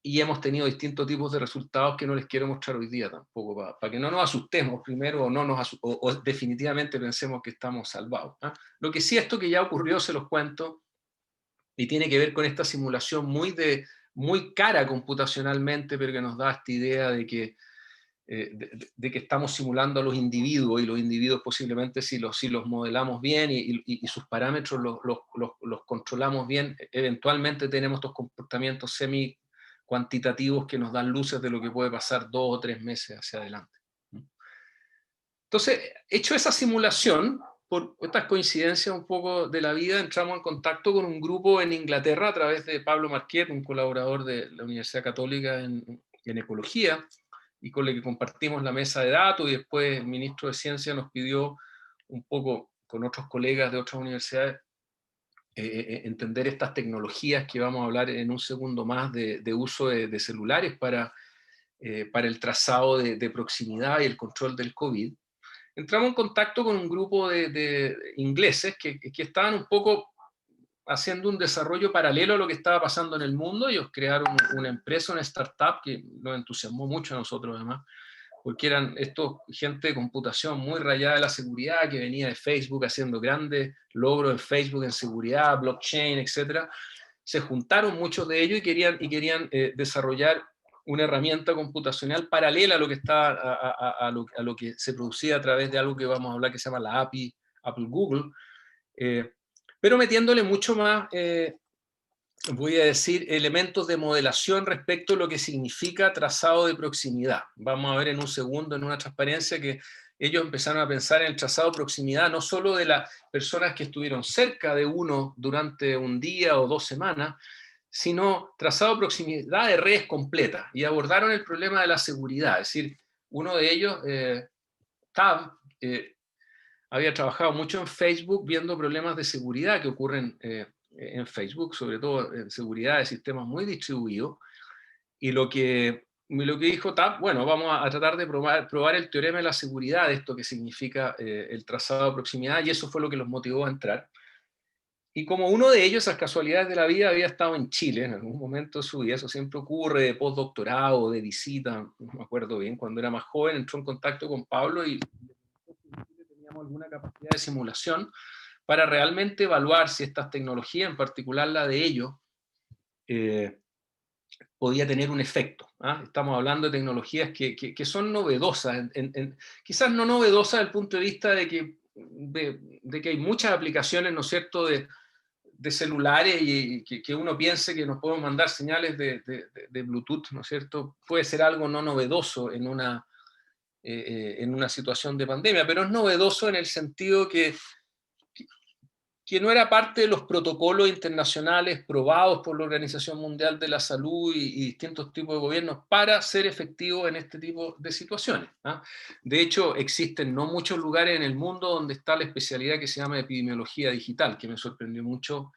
y hemos tenido distintos tipos de resultados que no les quiero mostrar hoy día tampoco, para que no nos asustemos primero, o definitivamente pensemos que estamos salvados, ¿eh? Lo que sí, esto que ya ocurrió, se los cuento, y tiene que ver con esta simulación muy cara computacionalmente, pero que nos da esta idea de que estamos simulando a los individuos, y los individuos posiblemente, si los modelamos bien y sus parámetros los controlamos bien, eventualmente tenemos estos comportamientos cuantitativos que nos dan luces de lo que puede pasar 2 o 3 meses hacia adelante. Entonces, hecho esa simulación, por estas coincidencias un poco de la vida, entramos en contacto con un grupo en Inglaterra a través de Pablo Marquet, un colaborador de la Universidad Católica en Ecología, y con el que compartimos la mesa de datos, y después el ministro de Ciencia nos pidió un poco, con otros colegas de otras universidades, entender estas tecnologías que vamos a hablar en un segundo más de uso de celulares para el trazado de proximidad y el control del COVID. Entramos en contacto con un grupo de ingleses que estaban un poco haciendo un desarrollo paralelo a lo que estaba pasando en el mundo. Ellos crearon una empresa, una startup que nos entusiasmó mucho a nosotros además, porque eran gente de computación muy rayada de la seguridad, que venía de Facebook haciendo grandes logros en Facebook en seguridad, blockchain, etc. Se juntaron muchos de ellos y querían desarrollar una herramienta computacional paralela a lo que a lo que se producía a través de algo que vamos a hablar que se llama la API Apple-Google, pero metiéndole mucho más, voy a decir, elementos de modelación respecto a lo que significa trazado de proximidad. Vamos a ver en un segundo, en una transparencia, que ellos empezaron a pensar en el trazado de proximidad no solo de las personas que estuvieron cerca de uno durante un día o 2 semanas, sino trazado de proximidad de redes completas, y abordaron el problema de la seguridad. Es decir, uno de ellos, Tab, había trabajado mucho en Facebook viendo problemas de seguridad que ocurren en Facebook, sobre todo en seguridad de sistemas muy distribuidos, y lo que dijo Tab, bueno, vamos a tratar de probar el teorema de la seguridad, de esto que significa el trazado de proximidad, y eso fue lo que los motivó a entrar. Y como uno de ellos, esas casualidades de la vida, había estado en Chile en algún momento de su vida, eso siempre ocurre, de postdoctorado, de visita, no me acuerdo bien, cuando era más joven entró en contacto con Pablo y teníamos alguna capacidad de simulación para realmente evaluar si estas tecnologías, en particular la de ellos, podía tener un efecto. Estamos hablando de tecnologías que son novedosas, quizás no novedosas desde el punto de vista de que hay muchas aplicaciones, ¿no es cierto?, de celulares, y que uno piense que nos podemos mandar señales de Bluetooth, ¿no es cierto? Puede ser algo no novedoso en una situación de pandemia, pero es novedoso en el sentido que no era parte de los protocolos internacionales probados por la Organización Mundial de la Salud y distintos tipos de gobiernos para ser efectivos en este tipo de situaciones. De hecho, existen no muchos lugares en el mundo donde está la especialidad que se llama epidemiología digital, que me sorprendió mucho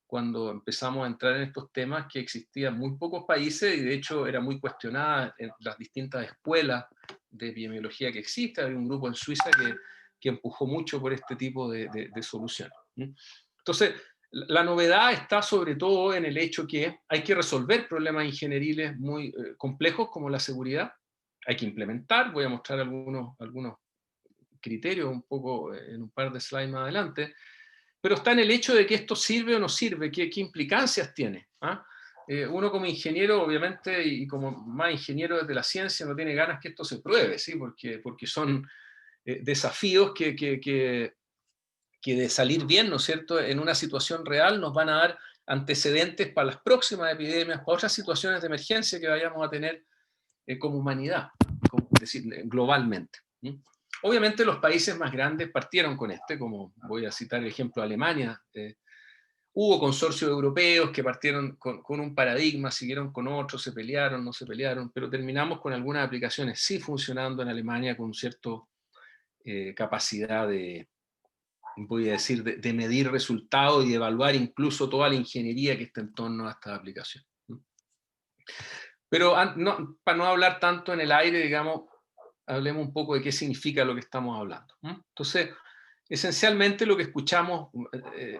cuando empezamos a entrar en estos temas, que existían muy pocos países y de hecho era muy cuestionada en las distintas escuelas de epidemiología que existen. Había un grupo en Suiza que empujó mucho por este tipo de soluciones. Entonces, la novedad está sobre todo en el hecho que hay que resolver problemas ingenieriles muy complejos como la seguridad. Hay que implementar, voy a mostrar algunos criterios un poco en un par de slides más adelante, pero está en el hecho de que esto sirve o no sirve, qué implicancias tiene. Uno como ingeniero, obviamente, y como más ingeniero desde la ciencia, no tiene ganas que esto se pruebe, ¿sí? Porque son desafíos que de salir bien, ¿no es cierto?, en una situación real nos van a dar antecedentes para las próximas epidemias, para otras situaciones de emergencia que vayamos a tener como humanidad, es decir, globalmente. Obviamente los países más grandes partieron con como voy a citar el ejemplo de Alemania. Hubo consorcios europeos que partieron con un paradigma, siguieron con otros, se pelearon, no se pelearon, pero terminamos con algunas aplicaciones sí funcionando en Alemania con cierta capacidad voy a decir, de medir resultados y de evaluar incluso toda la ingeniería que está en torno a estas aplicaciones. Pero para no hablar tanto en el aire, digamos, hablemos un poco de qué significa lo que estamos hablando. Entonces, esencialmente lo que escuchamos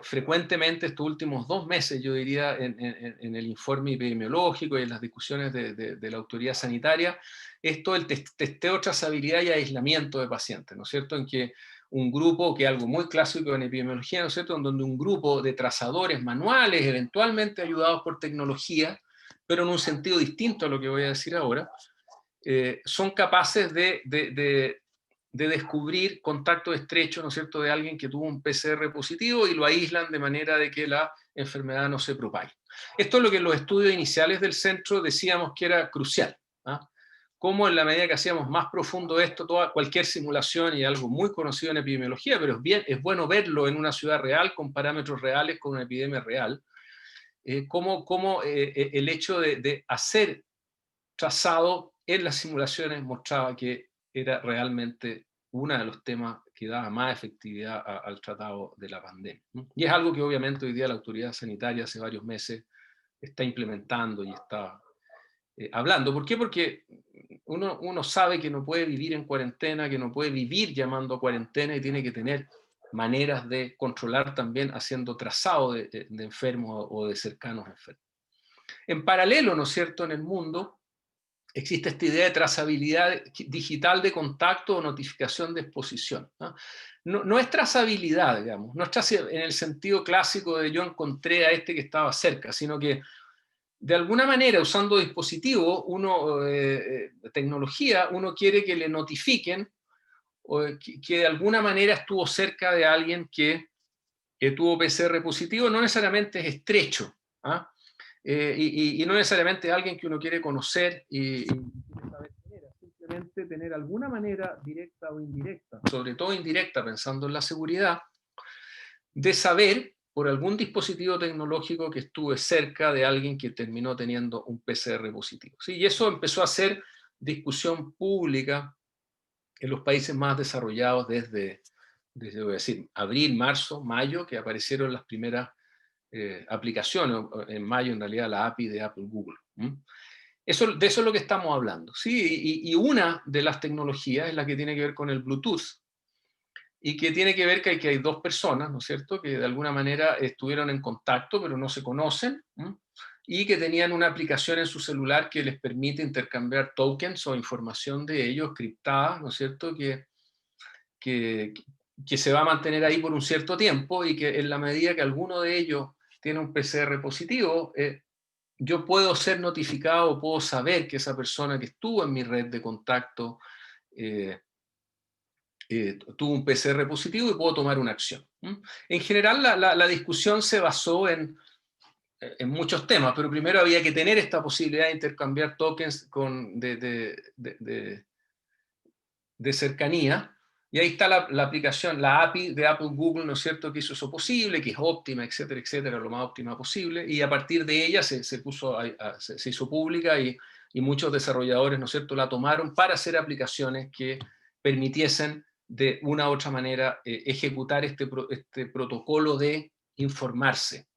frecuentemente estos últimos 2 meses, yo diría, en el informe epidemiológico y en las discusiones de la autoridad sanitaria, es todo el testeo, trazabilidad y aislamiento de pacientes, ¿no es cierto?, en que un grupo, que es algo muy clásico en epidemiología, ¿no es cierto?, en donde un grupo de trazadores manuales, eventualmente ayudados por tecnología, pero en un sentido distinto a lo que voy a decir ahora, son capaces de descubrir contacto estrecho, ¿no es cierto?, de alguien que tuvo un PCR positivo y lo aíslan de manera de que la enfermedad no se propague. Esto es lo que en los estudios iniciales del centro decíamos que era crucial. Cómo en la medida que hacíamos más profundo esto, cualquier simulación, y algo muy conocido en epidemiología, pero es bueno verlo en una ciudad real, con parámetros reales, con una epidemia real, cómo el hecho de hacer trazado en las simulaciones mostraba que era realmente uno de los temas que daba más efectividad al tratado de la pandemia. Y es algo que obviamente hoy día la autoridad sanitaria hace varios meses está implementando y está hablando. ¿Por qué? Porque uno sabe que no puede vivir en cuarentena, que no puede vivir llamando a cuarentena y tiene que tener maneras de controlar también haciendo trazado de enfermos o de cercanos enfermos. En paralelo, ¿no es cierto?, en el mundo existe esta idea de trazabilidad digital de contacto o notificación de exposición. No es trazabilidad, digamos, no es en el sentido clásico de yo encontré a este que estaba cerca, sino que de alguna manera, usando dispositivos, tecnología, uno quiere que le notifiquen que de alguna manera estuvo cerca de alguien que tuvo PCR positivo. No necesariamente es estrecho, y no necesariamente es alguien que uno quiere conocer y saber quién era. Simplemente tener alguna manera, directa o indirecta, sobre todo indirecta, pensando en la seguridad, de saber por algún dispositivo tecnológico que estuve cerca de alguien que terminó teniendo un PCR positivo. ¿Sí? Y eso empezó a ser discusión pública en los países más desarrollados desde voy a decir, abril, marzo, mayo, que aparecieron las primeras aplicaciones, en mayo en realidad la API de Apple Google. De eso es lo que estamos hablando. ¿Sí? Y una de las tecnologías es la que tiene que ver con el Bluetooth, y que tiene que ver que hay dos personas, ¿no es cierto?, que de alguna manera estuvieron en contacto, pero no se conocen, y que tenían una aplicación en su celular que les permite intercambiar tokens o información de ellos criptada, ¿no es cierto?, que se va a mantener ahí por un cierto tiempo, y que en la medida que alguno de ellos tiene un PCR positivo, yo puedo ser notificado, puedo saber que esa persona que estuvo en mi red de contacto tuvo un PCR positivo y puedo tomar una acción. En general, la discusión se basó en muchos temas, pero primero había que tener esta posibilidad de intercambiar tokens de cercanía, y ahí está la aplicación, la API de Apple Google, ¿no es cierto?, que hizo eso posible, que es óptima, etcétera, etcétera, lo más óptima posible, y a partir de ella se hizo pública, y muchos desarrolladores, ¿no es cierto?, la tomaron para hacer aplicaciones que permitiesen de una u otra manera ejecutar este protocolo de informarse.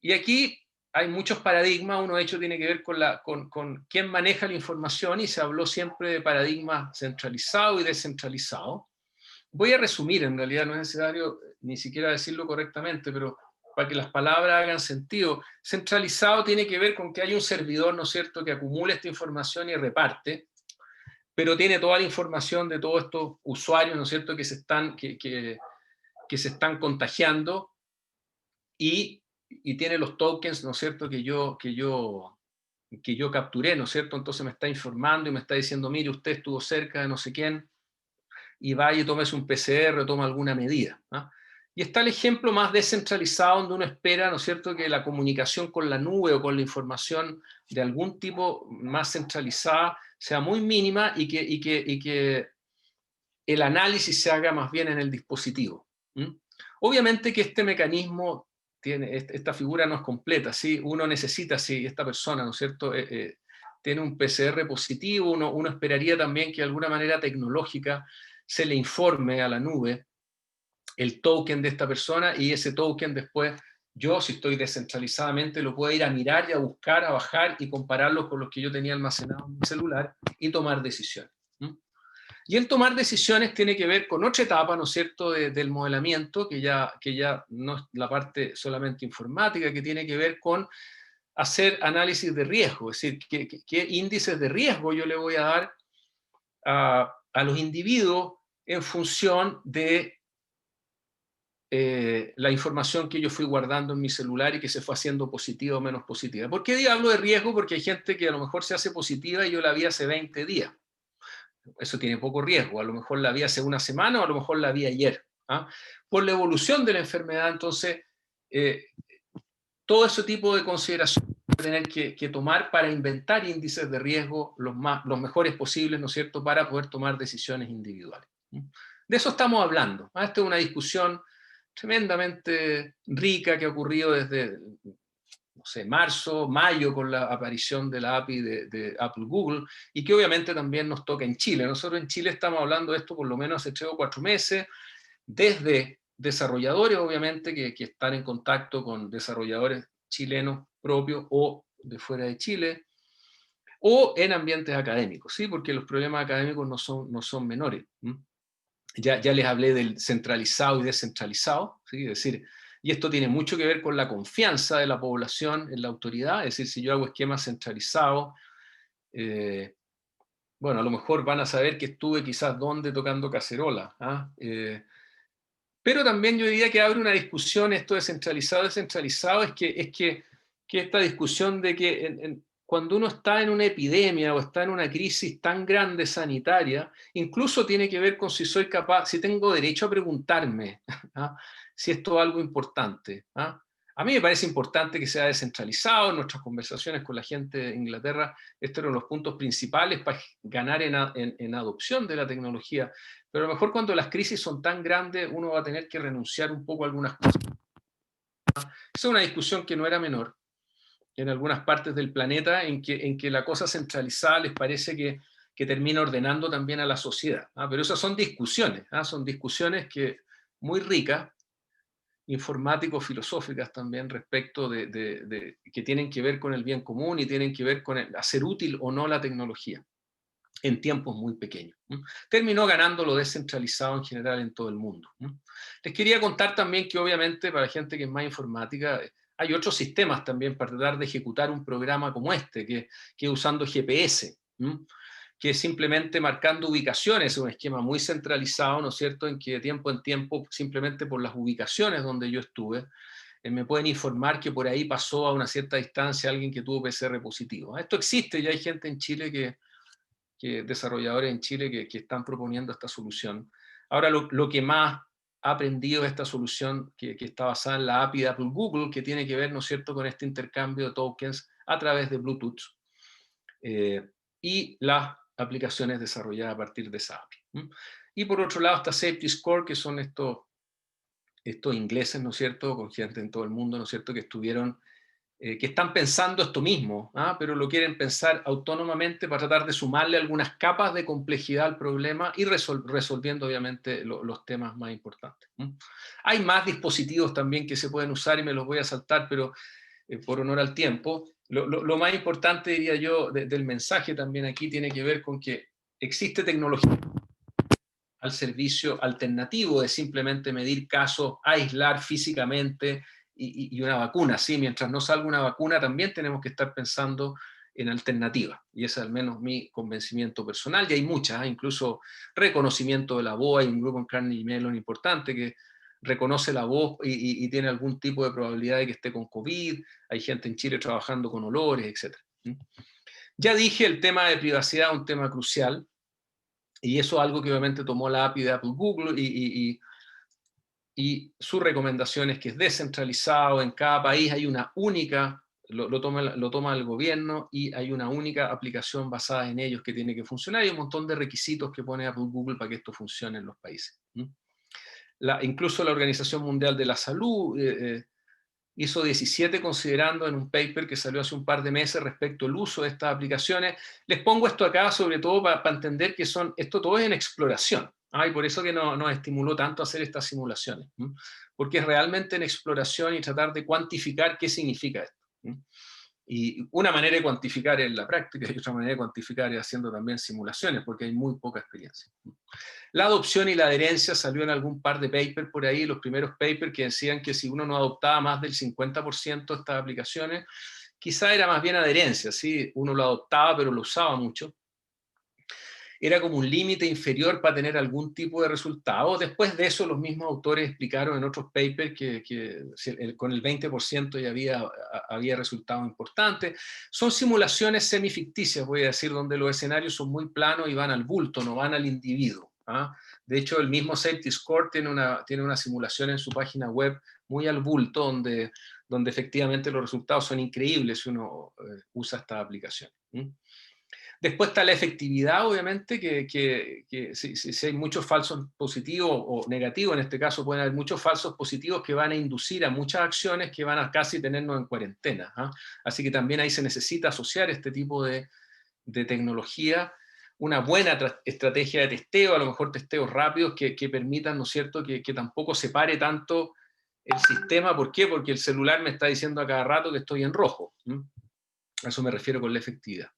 Y aquí hay muchos paradigmas. Uno de hecho tiene que ver con quién maneja la información, y se habló siempre de paradigmas centralizado y descentralizado. Voy a resumir, en realidad no es necesario ni siquiera decirlo correctamente, pero para que las palabras hagan sentido. Centralizado tiene que ver con que hay un servidor, ¿no es cierto?, que acumula esta información y reparte, pero tiene toda la información de todos estos usuarios, ¿no es cierto?, que se están contagiando, y tiene los tokens, ¿no es cierto?, que yo capturé, ¿no es cierto? Entonces me está informando y me está diciendo, mire, usted estuvo cerca de no sé quién, y vaya y tómese un PCR o toma alguna medida. Y está el ejemplo más descentralizado, donde uno espera, ¿no es cierto?, que la comunicación con la nube o con la información de algún tipo más centralizada sea muy mínima, y que el análisis se haga más bien en el dispositivo. Obviamente que este mecanismo esta figura no es completa, ¿sí? Uno necesita, si esta persona, ¿no es cierto?, tiene un PCR positivo, uno esperaría también que de alguna manera tecnológica se le informe a la nube el token de esta persona, y ese token después yo, si estoy descentralizadamente, lo puedo ir a mirar y a buscar, a bajar y compararlo con los que yo tenía almacenados en mi celular y tomar decisiones. Y el tomar decisiones tiene que ver con otra etapa, ¿no es cierto?, del modelamiento, que ya no es la parte solamente informática, que tiene que ver con hacer análisis de riesgo, es decir, qué índices de riesgo yo le voy a dar a los individuos en función de la información que yo fui guardando en mi celular y que se fue haciendo positiva o menos positiva. ¿Por qué hablo de riesgo? Porque hay gente que a lo mejor se hace positiva y yo la vi hace 20 días. Eso tiene poco riesgo. A lo mejor la vi hace una semana, o a lo mejor la vi ayer. Por la evolución de la enfermedad, entonces, todo ese tipo de consideraciones tener que tomar para inventar índices de riesgo los mejores posibles, ¿no es cierto?, para poder tomar decisiones individuales. De eso estamos hablando. Esta es una discusión tremendamente rica que ha ocurrido desde, no sé, marzo, mayo, con la aparición de la API de Apple Google, y que obviamente también nos toca en Chile. Nosotros en Chile estamos hablando de esto por lo menos hace 3 o 4 meses, desde desarrolladores, obviamente, que están en contacto con desarrolladores chilenos propios o de fuera de Chile, o en ambientes académicos, ¿sí? Porque los problemas académicos no son menores. Ya les hablé del centralizado y descentralizado, ¿sí? Es decir, y esto tiene mucho que ver con la confianza de la población en la autoridad. Es decir, si yo hago esquemas centralizados, bueno, a lo mejor van a saber que estuve quizás dónde tocando cacerola, ¿ah? Pero también yo diría que abre una discusión, esto de centralizado, descentralizado, es que esta discusión de que cuando uno está en una epidemia o está en una crisis tan grande sanitaria, incluso tiene que ver con si soy capaz, si tengo derecho a preguntarme, ¿ah?, si esto es algo importante, ¿ah? A mí me parece importante que sea descentralizado. En nuestras conversaciones con la gente de Inglaterra, estos eran los puntos principales para ganar en adopción de la tecnología. Pero a lo mejor cuando las crisis son tan grandes, uno va a tener que renunciar un poco a algunas cosas. Esa es una discusión que no era menor en algunas partes del planeta, en que la cosa centralizada les parece que termina ordenando también a la sociedad, ¿ah? Pero esas son discusiones, ¿ah? Son discusiones muy ricas, informáticos, filosóficas también, respecto que tienen que ver con el bien común y tienen que ver con hacer útil o no la tecnología en tiempos muy pequeños. Terminó ganando lo descentralizado en general en todo el mundo. Les quería contar también que obviamente para gente que es más informática hay otros sistemas también para tratar de ejecutar un programa como este, que usando GPS, que simplemente marcando ubicaciones, es un esquema muy centralizado, ¿no es cierto?, en que de tiempo en tiempo, simplemente por las ubicaciones donde yo estuve, me pueden informar que por ahí pasó a una cierta distancia alguien que tuvo PCR positivo. Esto existe, ya hay gente en Chile desarrolladores en Chile que están proponiendo esta solución. Ahora, lo que más ha aprendido de esta solución, que está basada en la API de Apple Google, que tiene que ver, ¿no es cierto?, con este intercambio de tokens a través de Bluetooth, y las aplicaciones desarrolladas a partir de esa API. Y por otro lado está Safety Score, que son estos ingleses, ¿no es cierto?, con gente en todo el mundo, ¿no es cierto?, que están pensando esto mismo, pero lo quieren pensar autónomamente para tratar de sumarle algunas capas de complejidad al problema y resolviendo obviamente los temas más importantes. Hay más dispositivos también que se pueden usar y me los voy a saltar, pero por honor al tiempo, lo más importante, diría yo, del mensaje también aquí tiene que ver con que existe tecnología al servicio alternativo de simplemente medir casos, aislar físicamente y una vacuna. ¿Sí? Mientras no salga una vacuna, también tenemos que estar pensando en alternativas. Y ese es al menos mi convencimiento personal. Y hay muchas, incluso reconocimiento de la voz. Hay un grupo en Carnegie Mellon importante que reconoce la voz y tiene algún tipo de probabilidad de que esté con COVID. Hay gente en Chile trabajando con olores, etc. Ya dije, el tema de privacidad es un tema crucial. Y eso es algo que obviamente tomó la API de Apple Google y su recomendación es que es descentralizado, en cada país hay una única, lo toma el gobierno y hay una única aplicación basada en ellos que tiene que funcionar. Hay un montón de requisitos que pone Apple Google para que esto funcione en los países. Incluso la Organización Mundial de la Salud hizo 17 considerando en un paper que salió hace un par de meses respecto al uso de estas aplicaciones. Les pongo esto acá sobre todo para entender que esto todo es en exploración. Y por eso que nos estimuló tanto hacer estas simulaciones. Porque es realmente en exploración y tratar de cuantificar qué significa esto. Y una manera de cuantificar es la práctica y otra manera de cuantificar es haciendo también simulaciones, porque hay muy poca experiencia. La adopción y la adherencia salió en algún par de papers por ahí, los primeros papers que decían que si uno no adoptaba más del 50% de estas aplicaciones, quizá era más bien adherencia, ¿sí? Uno lo adoptaba pero lo usaba mucho. Era como un límite inferior para tener algún tipo de resultado. Después de eso, los mismos autores explicaron en otros papers que con el 20% ya había resultados importantes. Son simulaciones semificticias, voy a decir, donde los escenarios son muy planos y van al bulto, no van al individuo. De hecho, el mismo Safety Score tiene una simulación en su página web muy al bulto, donde donde efectivamente los resultados son increíbles si uno usa esta aplicación. Después está la efectividad, obviamente, que si hay muchos falsos positivos o negativos, en este caso pueden haber muchos falsos positivos que van a inducir a muchas acciones que van a casi tenernos en cuarentena. Así que también ahí se necesita asociar este tipo de tecnología, una buena estrategia de testeo, a lo mejor testeos rápidos que permitan, ¿no es cierto?, que tampoco se pare tanto el sistema. ¿Por qué? Porque el celular me está diciendo a cada rato que estoy en rojo. A eso me refiero con la efectividad.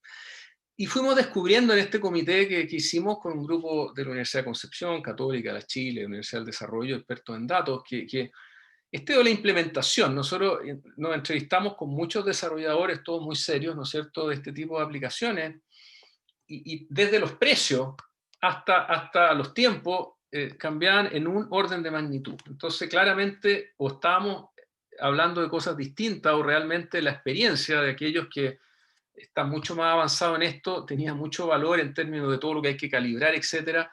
Y fuimos descubriendo en este comité que hicimos con un grupo de la Universidad de Concepción, Católica, la Chile, Universidad del Desarrollo, expertos en datos, que este de la implementación, nosotros nos entrevistamos con muchos desarrolladores, todos muy serios, ¿no es cierto?, de este tipo de aplicaciones, y desde los precios hasta los tiempos cambiaban en un orden de magnitud. Entonces, claramente, o estábamos hablando de cosas distintas, o realmente la experiencia de aquellos que están mucho más avanzados en esto tenía mucho valor en términos de todo lo que hay que calibrar, etc.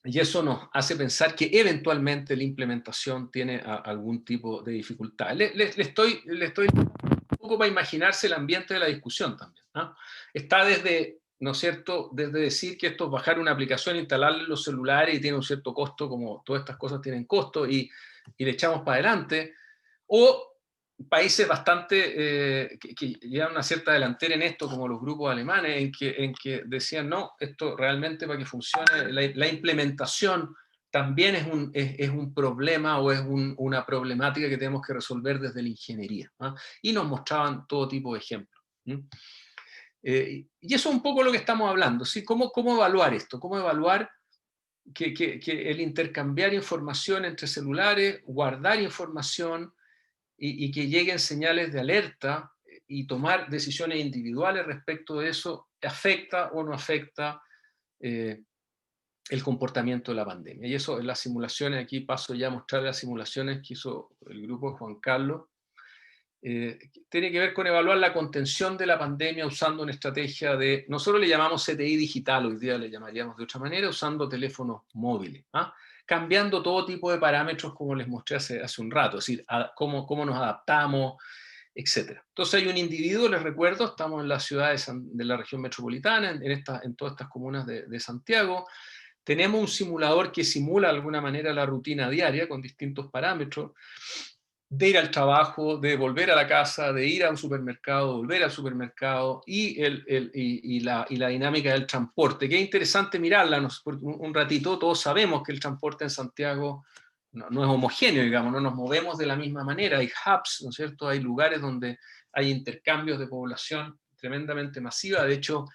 Y eso nos hace pensar que eventualmente la implementación tiene algún tipo de dificultad. Le estoy un poco para imaginarse el ambiente de la discusión también, ¿no? Está desde, ¿no es cierto?, desde decir que esto es bajar una aplicación, instalarla en los celulares y tiene un cierto costo, como todas estas cosas tienen costo, y le echamos para adelante, o países bastante que llevan una cierta delantera en esto, como los grupos alemanes, en que decían, no, esto realmente para que funcione, la implementación también es un problema, o es una problemática que tenemos que resolver desde la ingeniería, ¿no? Y nos mostraban todo tipo de ejemplos. Y eso es un poco lo que estamos hablando, ¿sí? ¿Cómo evaluar esto? ¿Cómo evaluar que el intercambiar información entre celulares, guardar información, y que lleguen señales de alerta y tomar decisiones individuales respecto de eso, afecta o no afecta el comportamiento de la pandemia? Y eso en las simulaciones, aquí paso ya a mostrar las simulaciones que hizo el grupo de Juan Carlos, tiene que ver con evaluar la contención de la pandemia usando una estrategia de, nosotros le llamamos CTI digital, hoy día le llamaríamos de otra manera, usando teléfonos móviles, cambiando todo tipo de parámetros como les mostré hace un rato, es decir, cómo nos adaptamos, etc. Entonces hay un individuo, les recuerdo, estamos en la ciudad de la región metropolitana, en todas estas comunas de Santiago. Tenemos un simulador que simula de alguna manera la rutina diaria con distintos parámetros, de ir al trabajo, de volver a la casa, de ir a un supermercado, volver al supermercado, y la dinámica del transporte, que es interesante mirarla un ratito. Todos sabemos que el transporte en Santiago no es homogéneo, digamos, no nos movemos de la misma manera, hay hubs, ¿no es cierto?, hay lugares donde hay intercambios de población tremendamente masiva. De hecho,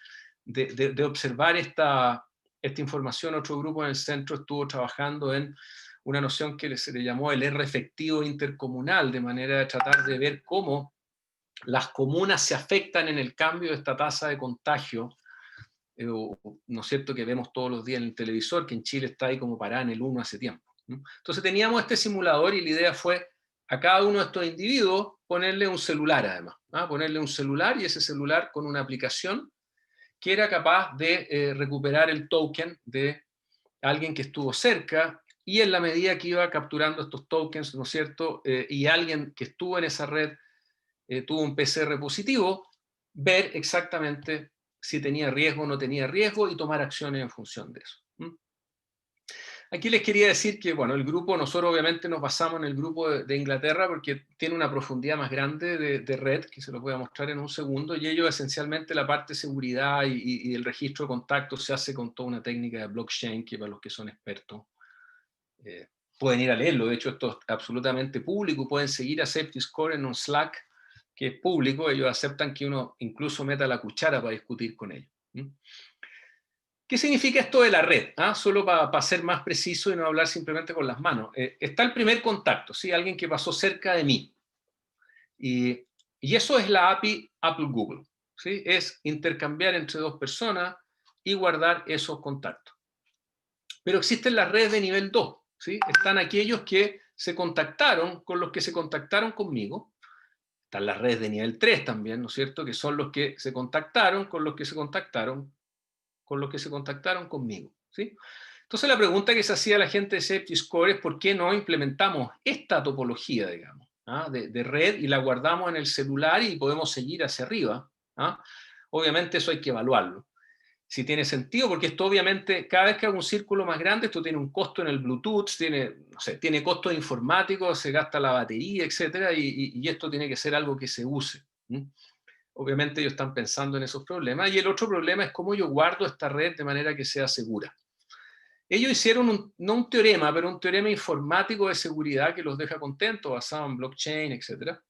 de observar esta información, otro grupo en el centro estuvo trabajando en una noción que se le llamó el R efectivo intercomunal, de manera de tratar de ver cómo las comunas se afectan en el cambio de esta tasa de contagio, ¿no es cierto?, que vemos todos los días en el televisor, que en Chile está ahí como parada en el 1 hace tiempo, ¿no? Entonces teníamos este simulador, y la idea fue a cada uno de estos individuos ponerle un celular, además, ponerle un celular, y ese celular con una aplicación que era capaz de recuperar el token de alguien que estuvo cerca, y en la medida que iba capturando estos tokens, ¿no es cierto?, y alguien que estuvo en esa red tuvo un PCR positivo, ver exactamente si tenía riesgo o no tenía riesgo, y tomar acciones en función de eso. Aquí les quería decir que, bueno, el grupo, nosotros obviamente nos basamos en el grupo de Inglaterra, porque tiene una profundidad más grande de red, que se lo voy a mostrar en un segundo, y ellos esencialmente la parte de seguridad y el registro de contactos se hace con toda una técnica de blockchain, que para los que son expertos pueden ir a leerlo. De hecho, esto es absolutamente público, pueden seguir a SafetyScore en un Slack que es público. Ellos aceptan que uno incluso meta la cuchara para discutir con ellos. ¿Qué significa esto de la red? Solo para ser más preciso y no hablar simplemente con las manos. Está el primer contacto, ¿sí? Alguien que pasó cerca de mí. Y eso es la API Apple-Google, ¿sí? Es intercambiar entre dos personas y guardar esos contactos. Pero existen las redes de nivel 2, ¿sí? Están aquellos que se contactaron con los que se contactaron conmigo. Están las redes de nivel 3 también, ¿no es cierto?, que son los que se contactaron con los que se contactaron conmigo, ¿sí? Entonces la pregunta que se hacía la gente de SafetyScore es ¿por qué no implementamos esta topología, digamos? de red y la guardamos en el celular y podemos seguir hacia arriba. Obviamente eso hay que evaluarlo. Si tiene sentido, porque esto obviamente, cada vez que hago un círculo más grande, esto tiene un costo en el Bluetooth, tiene costos informáticos, se gasta la batería, etcétera, y esto tiene que ser algo que se use. Obviamente ellos están pensando en esos problemas. Y el otro problema es cómo yo guardo esta red de manera que sea segura. Ellos hicieron no un teorema, pero un teorema informático de seguridad que los deja contentos, basado en blockchain, etcétera.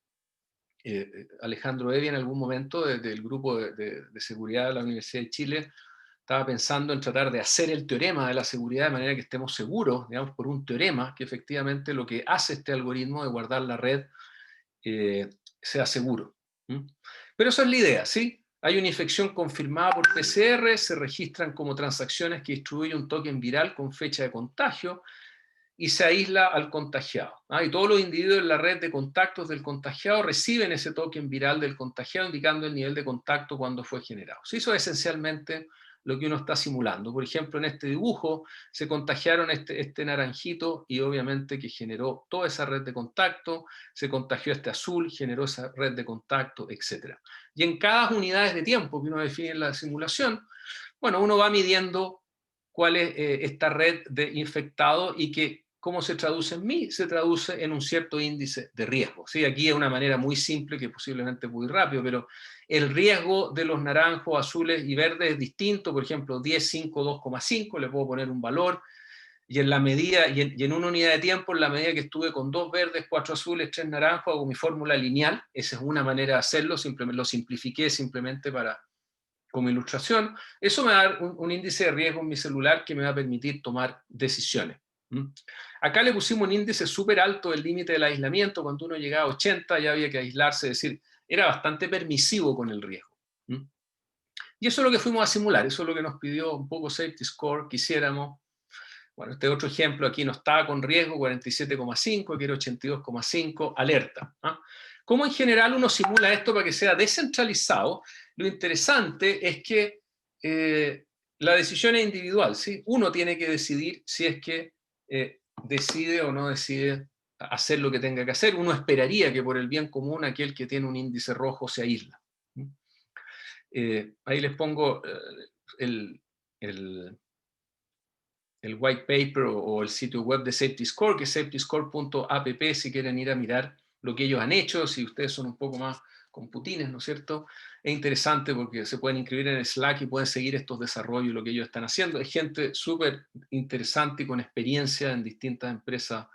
Alejandro Evi en algún momento del grupo de seguridad de la Universidad de Chile estaba pensando en tratar de hacer el teorema de la seguridad de manera que estemos seguros, digamos, por un teorema, que efectivamente lo que hace este algoritmo de guardar la red sea seguro. Pero esa es la idea, ¿sí? Hay una infección confirmada por PCR, se registran como transacciones que distribuyen un token viral con fecha de contagio y se aísla al contagiado. Y todos los individuos en la red de contactos del contagiado reciben ese token viral del contagiado indicando el nivel de contacto cuando fue generado. ¿Sí? Eso es esencialmente lo que uno está simulando. Por ejemplo, en este dibujo se contagiaron este naranjito y obviamente que generó toda esa red de contacto, se contagió este azul, generó esa red de contacto, etc. Y en cada unidades de tiempo que uno define en la simulación, bueno, uno va midiendo cuál es esta red de infectados y que ¿cómo se traduce en mí? Se traduce en un cierto índice de riesgo. ¿Sí? Aquí es una manera muy simple que posiblemente muy rápido, pero el riesgo de los naranjos, azules y verdes es distinto. Por ejemplo, 10, 5, 2,5, le puedo poner un valor. Y en la medida, y en una unidad de tiempo, en la medida que estuve con 2 verdes, 4 azules, 3 naranjos, hago mi fórmula lineal. Esa es una manera de hacerlo, simplemente lo simplifiqué simplemente como ilustración. Eso me va a dar un índice de riesgo en mi celular que me va a permitir tomar decisiones. Acá le pusimos un índice súper alto del límite del aislamiento. Cuando uno llegaba a 80 ya había que aislarse, es decir, era bastante permisivo con el riesgo. Y eso es lo que fuimos a simular, eso es lo que nos pidió un poco Safety Score que hiciéramos. Bueno, este otro ejemplo aquí no estaba con riesgo, 47,5, que era 82,5, alerta. ¿Cómo en general uno simula esto para que sea descentralizado? Lo interesante es que la decisión es individual, ¿sí? Uno tiene que decidir si es que decide o no decide hacer lo que tenga que hacer. Uno esperaría que por el bien común aquel que tiene un índice rojo se aísla. Ahí les pongo el white paper o el sitio web de Safety Score, que es safetyscore.app, si quieren ir a mirar lo que ellos han hecho, si ustedes son un poco más computines, ¿no es cierto? Es interesante porque se pueden inscribir en el Slack y pueden seguir estos desarrollos, lo que ellos están haciendo. Es gente súper interesante y con experiencia en distintas empresas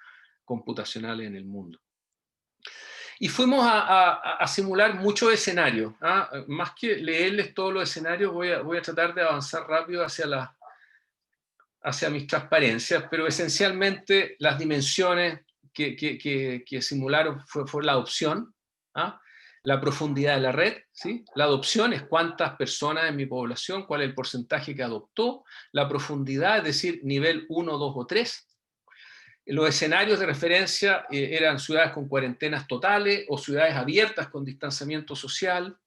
computacionales en el mundo. Y fuimos a simular muchos escenarios. Más que leerles todos los escenarios, voy a tratar de avanzar rápido hacia mis transparencias, pero esencialmente las dimensiones que simularon fue la adopción, la profundidad de la red, ¿sí? La adopción es cuántas personas en mi población, cuál es el porcentaje que adoptó, la profundidad, es decir, nivel 1, 2 o 3. Los escenarios de referencia eran ciudades con cuarentenas totales o ciudades abiertas con distanciamiento social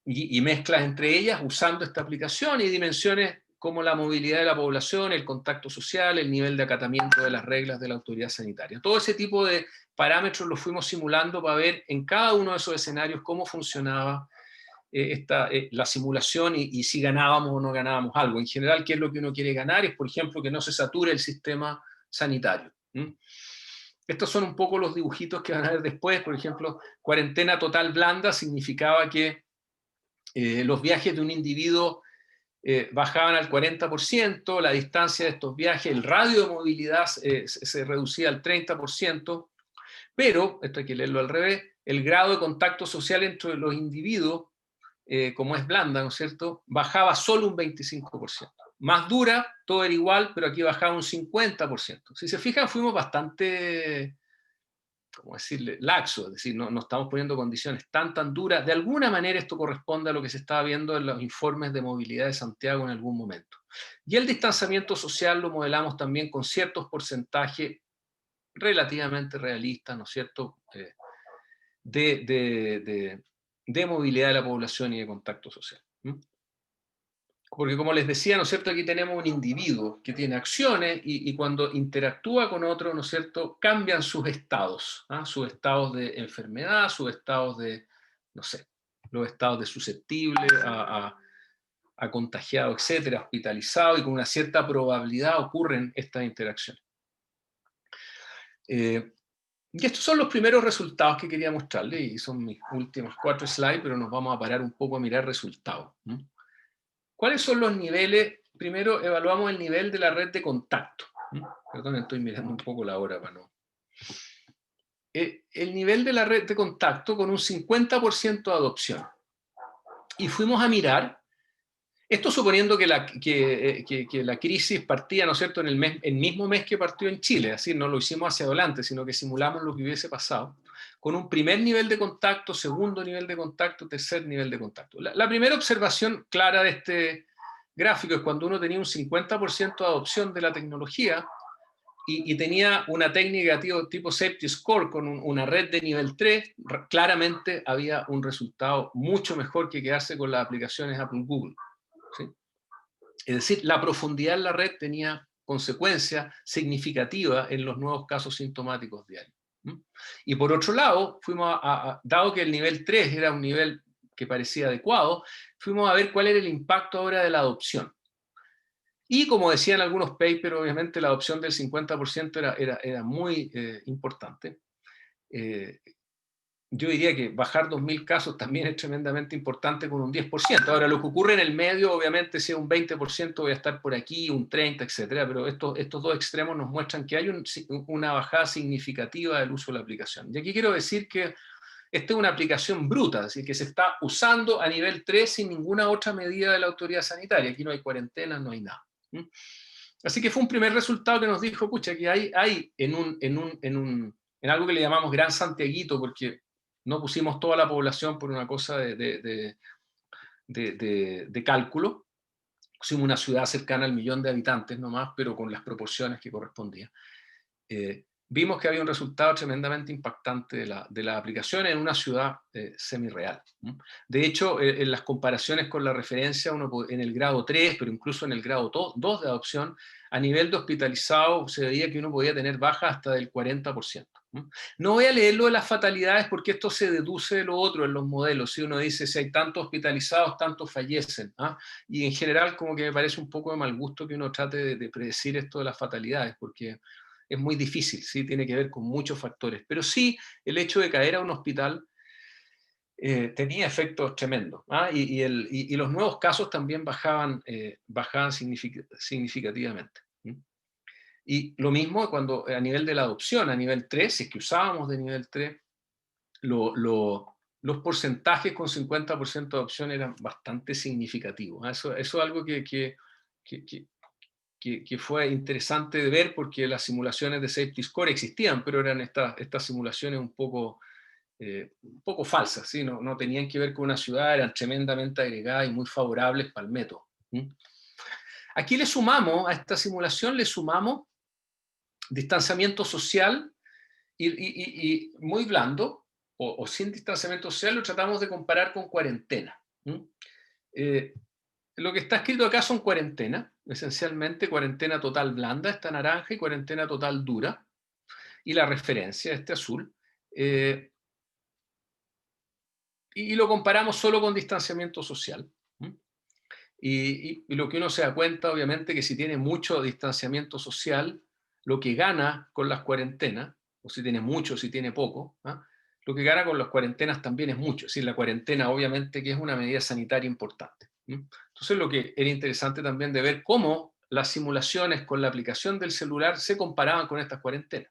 y mezclas entre ellas usando esta aplicación y dimensiones como la movilidad de la población, el contacto social, el nivel de acatamiento de las reglas de la autoridad sanitaria. Todo ese tipo de parámetros los fuimos simulando para ver en cada uno de esos escenarios cómo funcionaba la simulación y si ganábamos o no ganábamos algo. En general, ¿qué es lo que uno quiere ganar? Es, por ejemplo, que no se sature el sistema sanitario. Estos son un poco los dibujitos que van a ver después. Por ejemplo, cuarentena total blanda significaba que los viajes de un individuo bajaban al 40%, la distancia de estos viajes, el radio de movilidad se reducía al 30%, pero, esto hay que leerlo al revés, el grado de contacto social entre los individuos, como es blanda, ¿no es cierto?, bajaba solo un 25%. Más dura, todo era igual, pero aquí bajaba un 50%. Si se fijan, fuimos bastante, ¿cómo decirle?, laxo, es decir, no estamos poniendo condiciones tan duras. De alguna manera esto corresponde a lo que se estaba viendo en los informes de movilidad de Santiago en algún momento. Y el distanciamiento social lo modelamos también con ciertos porcentajes relativamente realistas, ¿no es cierto?, de movilidad de la población y de contacto social. Porque como les decía, ¿no es cierto?, aquí tenemos un individuo que tiene acciones y cuando interactúa con otro, ¿no es cierto?, cambian sus estados, ¿ah? Sus estados de enfermedad, sus estados de, no sé, los estados de susceptible a contagiado, etcétera, hospitalizado, y con una cierta probabilidad ocurren estas interacciones. Y estos son los primeros resultados que quería mostrarles, y son mis últimas 4 slides, pero nos vamos a parar un poco a mirar resultados. ¿Cuáles son los niveles? Primero evaluamos el nivel de la red de contacto. Perdón, estoy mirando un poco la hora para no. El nivel de la red de contacto con un 50% de adopción. Y fuimos a mirar, esto suponiendo que la crisis partía, ¿no es cierto?, en el mismo mes que partió en Chile, así no lo hicimos hacia adelante, sino que simulamos lo que hubiese pasado, con un primer nivel de contacto, segundo nivel de contacto, tercer nivel de contacto. La primera observación clara de este gráfico es cuando uno tenía un 50% de adopción de la tecnología y tenía una técnica tipo Safety Score con una red de nivel 3, claramente había un resultado mucho mejor que quedarse con las aplicaciones Apple Google. ¿Sí? Es decir, la profundidad en la red tenía consecuencias significativas en los nuevos casos sintomáticos diarios. Y por otro lado, dado que el nivel 3 era un nivel que parecía adecuado, fuimos a ver cuál era el impacto ahora de la adopción. Y como decían algunos papers, obviamente la adopción del 50% era muy importante. Yo diría que bajar 2.000 casos también es tremendamente importante con un 10%. Ahora, lo que ocurre en el medio, obviamente, si es un 20%, voy a estar por aquí, un 30%, etcétera, pero estos dos extremos nos muestran que hay una bajada significativa del uso de la aplicación. Y aquí quiero decir que esta es una aplicación bruta, es decir, que se está usando a nivel 3 sin ninguna otra medida de la autoridad sanitaria. Aquí no hay cuarentena, no hay nada. Así que fue un primer resultado que nos dijo, pucha, que hay en algo que le llamamos Gran Santiaguito, porque no pusimos toda la población por una cosa de cálculo, pusimos una ciudad cercana al 1.000.000 de habitantes nomás, pero con las proporciones que correspondían. Vimos que había un resultado tremendamente impactante de la aplicación en una ciudad semi-real. De hecho, en las comparaciones con la referencia, en el grado 3, pero incluso en el grado 2 de adopción, a nivel de hospitalizado se veía que uno podía tener baja hasta del 40%. No voy a leer lo de las fatalidades porque esto se deduce de lo otro en los modelos. Si uno dice si hay tantos hospitalizados, tantos fallecen. Y en general como que me parece un poco de mal gusto que uno trate de predecir esto de las fatalidades, porque es muy difícil, ¿sí? Tiene que ver con muchos factores. Pero sí, el hecho de caer a un hospital tenía efectos tremendos. Y los nuevos casos también bajaban significativamente. Y lo mismo cuando a nivel de la adopción, a nivel 3, si es que usábamos de nivel 3, los porcentajes con 50% de adopción eran bastante significativos. Eso es algo que fue interesante de ver porque las simulaciones de Safety Score existían, pero eran estas simulaciones un poco falsas, ¿sí? No tenían que ver con una ciudad, eran tremendamente agregadas y muy favorables para el método. Aquí le sumamos, a esta simulación le sumamos distanciamiento social y muy blando, o sin distanciamiento social, lo tratamos de comparar con cuarentena. Lo que está escrito acá son cuarentena, esencialmente cuarentena total blanda, esta naranja, y cuarentena total dura, y la referencia, este azul. Y lo comparamos solo con distanciamiento social. Y lo que uno se da cuenta, obviamente, que si tiene mucho distanciamiento social, lo que gana con las cuarentenas, o si tiene mucho, si tiene poco, lo que gana con las cuarentenas también es mucho. Es decir, la cuarentena, obviamente, que es una medida sanitaria importante. Entonces, lo que era interesante también de ver cómo las simulaciones con la aplicación del celular se comparaban con estas cuarentenas.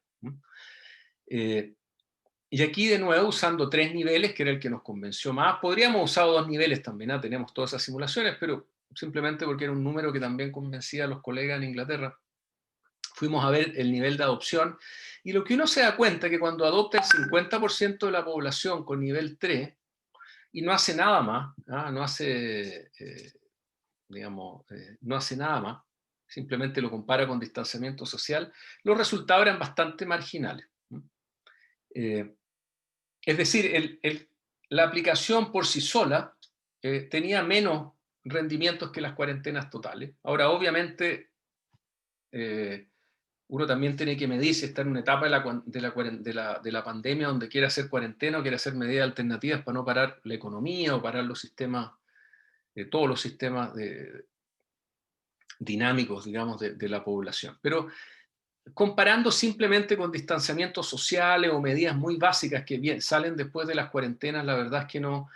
Y aquí de nuevo usando 3 niveles, que era el que nos convenció más. Podríamos usar 2 niveles también, tenemos todas esas simulaciones, pero simplemente porque era un número que también convencía a los colegas en Inglaterra. Fuimos a ver el nivel de adopción, y lo que uno se da cuenta es que cuando adopta el 50% de la población con nivel 3, y no hace nada más, no hace nada más, simplemente lo compara con distanciamiento social, los resultados eran bastante marginales. Es decir, la aplicación por sí sola tenía menos rendimientos que las cuarentenas totales. Ahora, obviamente, uno también tiene que medir si está en una etapa de la pandemia donde quiere hacer cuarentena o quiere hacer medidas alternativas para no parar la economía o parar los sistemas, todos los sistemas dinámicos, digamos, de la población. Pero comparando simplemente con distanciamientos sociales o medidas muy básicas que bien salen después de las cuarentenas, la verdad es que no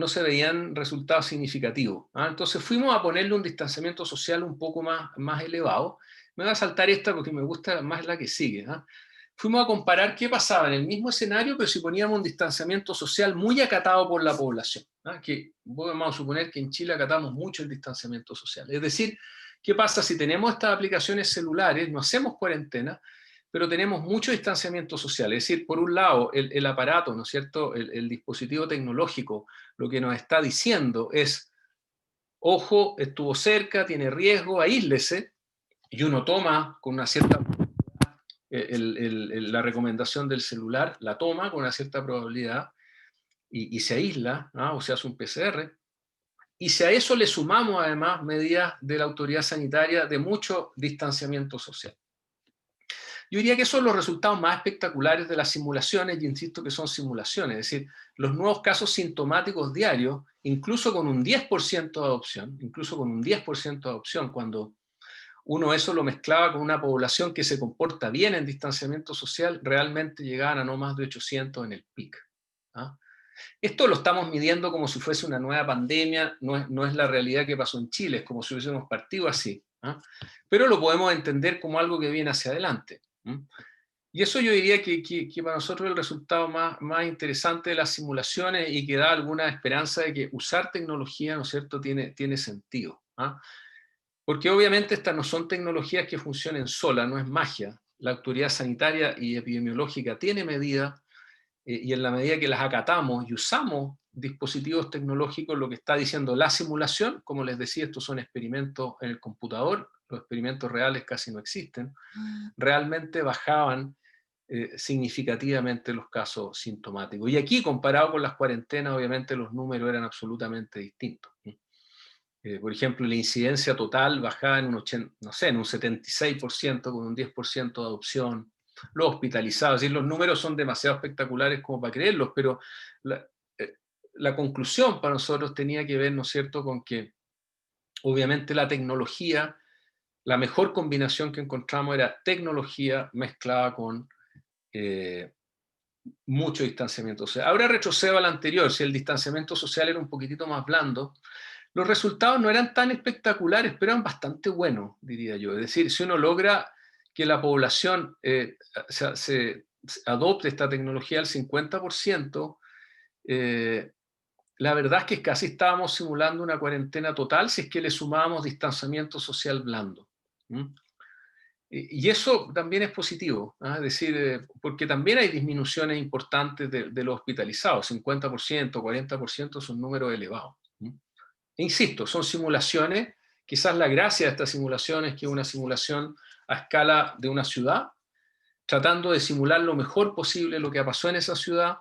se veían resultados significativos. Entonces fuimos a ponerle un distanciamiento social un poco más elevado. Me voy a saltar esta porque me gusta más la que sigue. Fuimos a comparar qué pasaba en el mismo escenario, pero si poníamos un distanciamiento social muy acatado por la población. Que vamos a suponer que en Chile acatamos mucho el distanciamiento social. Es decir, ¿qué pasa si tenemos estas aplicaciones celulares, no hacemos cuarentena, pero tenemos mucho distanciamiento social? Es decir, por un lado, el aparato, ¿no es cierto?, el dispositivo tecnológico, lo que nos está diciendo es, ojo, estuvo cerca, tiene riesgo, aíslese, y uno toma con una cierta la recomendación del celular, la toma con una cierta probabilidad y se aísla, o se hace un PCR. Y si a eso le sumamos además medidas de la autoridad sanitaria de mucho distanciamiento social. Yo diría que son los resultados más espectaculares de las simulaciones, y insisto que son simulaciones, es decir, los nuevos casos sintomáticos diarios, incluso con un 10% de adopción, cuando uno eso lo mezclaba con una población que se comporta bien en distanciamiento social, realmente llegaban a no más de 800 en el pic. Esto lo estamos midiendo como si fuese una nueva pandemia, no es la realidad que pasó en Chile, es como si hubiésemos partido así. Pero lo podemos entender como algo que viene hacia adelante. Y eso yo diría que para nosotros es el resultado más interesante de las simulaciones y que da alguna esperanza de que usar tecnología, ¿no es cierto?, tiene sentido. Porque obviamente estas no son tecnologías que funcionen solas, no es magia. La autoridad sanitaria y epidemiológica tiene medidas, y en la medida que las acatamos y usamos dispositivos tecnológicos, lo que está diciendo la simulación, como les decía, estos son experimentos en el computador, los experimentos reales casi no existen, realmente bajaban significativamente los casos sintomáticos. Y aquí, comparado con las cuarentenas, obviamente los números eran absolutamente distintos. Por ejemplo, la incidencia total bajaba en un 76%, con un 10% de adopción. Los hospitalizados, es decir, los números son demasiado espectaculares como para creerlos, pero la conclusión para nosotros tenía que ver, ¿no es cierto?, con que obviamente la tecnología, la mejor combinación que encontramos era tecnología mezclada con mucho distanciamiento social. Ahora retrocedo al anterior, si el distanciamiento social era un poquitito más blando, los resultados no eran tan espectaculares, pero eran bastante buenos, diría yo. Es decir, si uno logra que la población se adopte esta tecnología al 50%, la verdad es que casi estábamos simulando una cuarentena total si es que le sumábamos distanciamiento social blando. Y eso también es positivo, es decir, porque también hay disminuciones importantes de los hospitalizados, 50%, 40% son números elevados. Insisto, son simulaciones, quizás la gracia de esta simulación es que es una simulación a escala de una ciudad, tratando de simular lo mejor posible lo que pasó en esa ciudad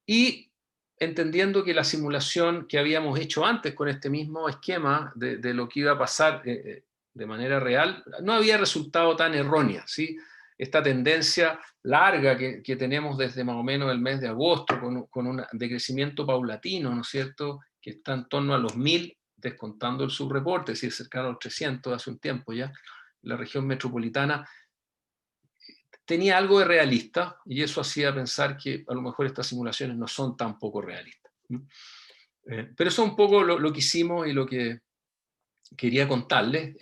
y entendiendo que la simulación que habíamos hecho antes con este mismo esquema de lo que iba a pasar de manera real, no había resultado tan errónea, ¿sí? Esta tendencia larga que tenemos desde más o menos el mes de agosto, con un decrecimiento paulatino, ¿no es cierto?, que está en torno a los 1000, descontando el subreporte, es decir, cercano a los 300 hace un tiempo ya, la región metropolitana, tenía algo de realista, y eso hacía pensar que a lo mejor estas simulaciones no son tan poco realistas. Pero eso es un poco lo que hicimos y lo que quería contarles.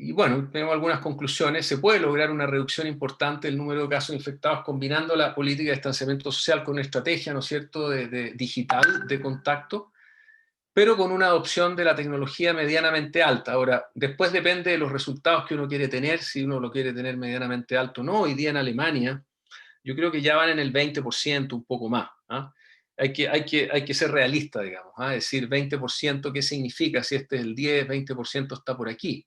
Y bueno, tenemos algunas conclusiones. Se puede lograr una reducción importante del número de casos infectados combinando la política de distanciamiento social con una estrategia, ¿no es cierto?, de digital de contacto, pero con una adopción de la tecnología medianamente alta. Ahora, después depende de los resultados que uno quiere tener, si uno lo quiere tener medianamente alto o no. Hoy día en Alemania, yo creo que ya van en el 20%, un poco más. Hay que ser realista, digamos. Es decir, 20%, ¿qué significa? Si este es el 10, 20% está por aquí.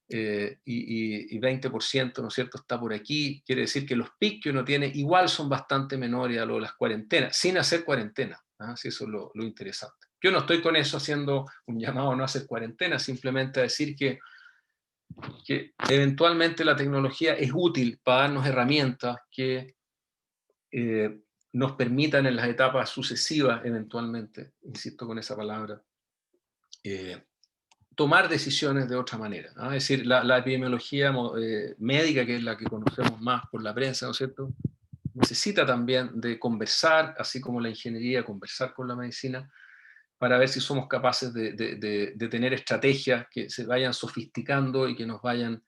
Y 20%, ¿no es cierto?, está por aquí. Quiere decir que los picos que uno tiene igual son bastante menores a lo de las cuarentenas, sin hacer cuarentena. Sí, eso es lo interesante. Yo no estoy con eso haciendo un llamado a no hacer cuarentena, simplemente a decir que eventualmente la tecnología es útil para darnos herramientas que nos permitan en las etapas sucesivas, eventualmente, insisto con esa palabra, tomar decisiones de otra manera, ¿no? Es decir, la epidemiología médica, que es la que conocemos más por la prensa, ¿no es cierto?, necesita también de conversar, así como la ingeniería, conversar con la medicina, para ver si somos capaces de tener estrategias que se vayan sofisticando y que nos vayan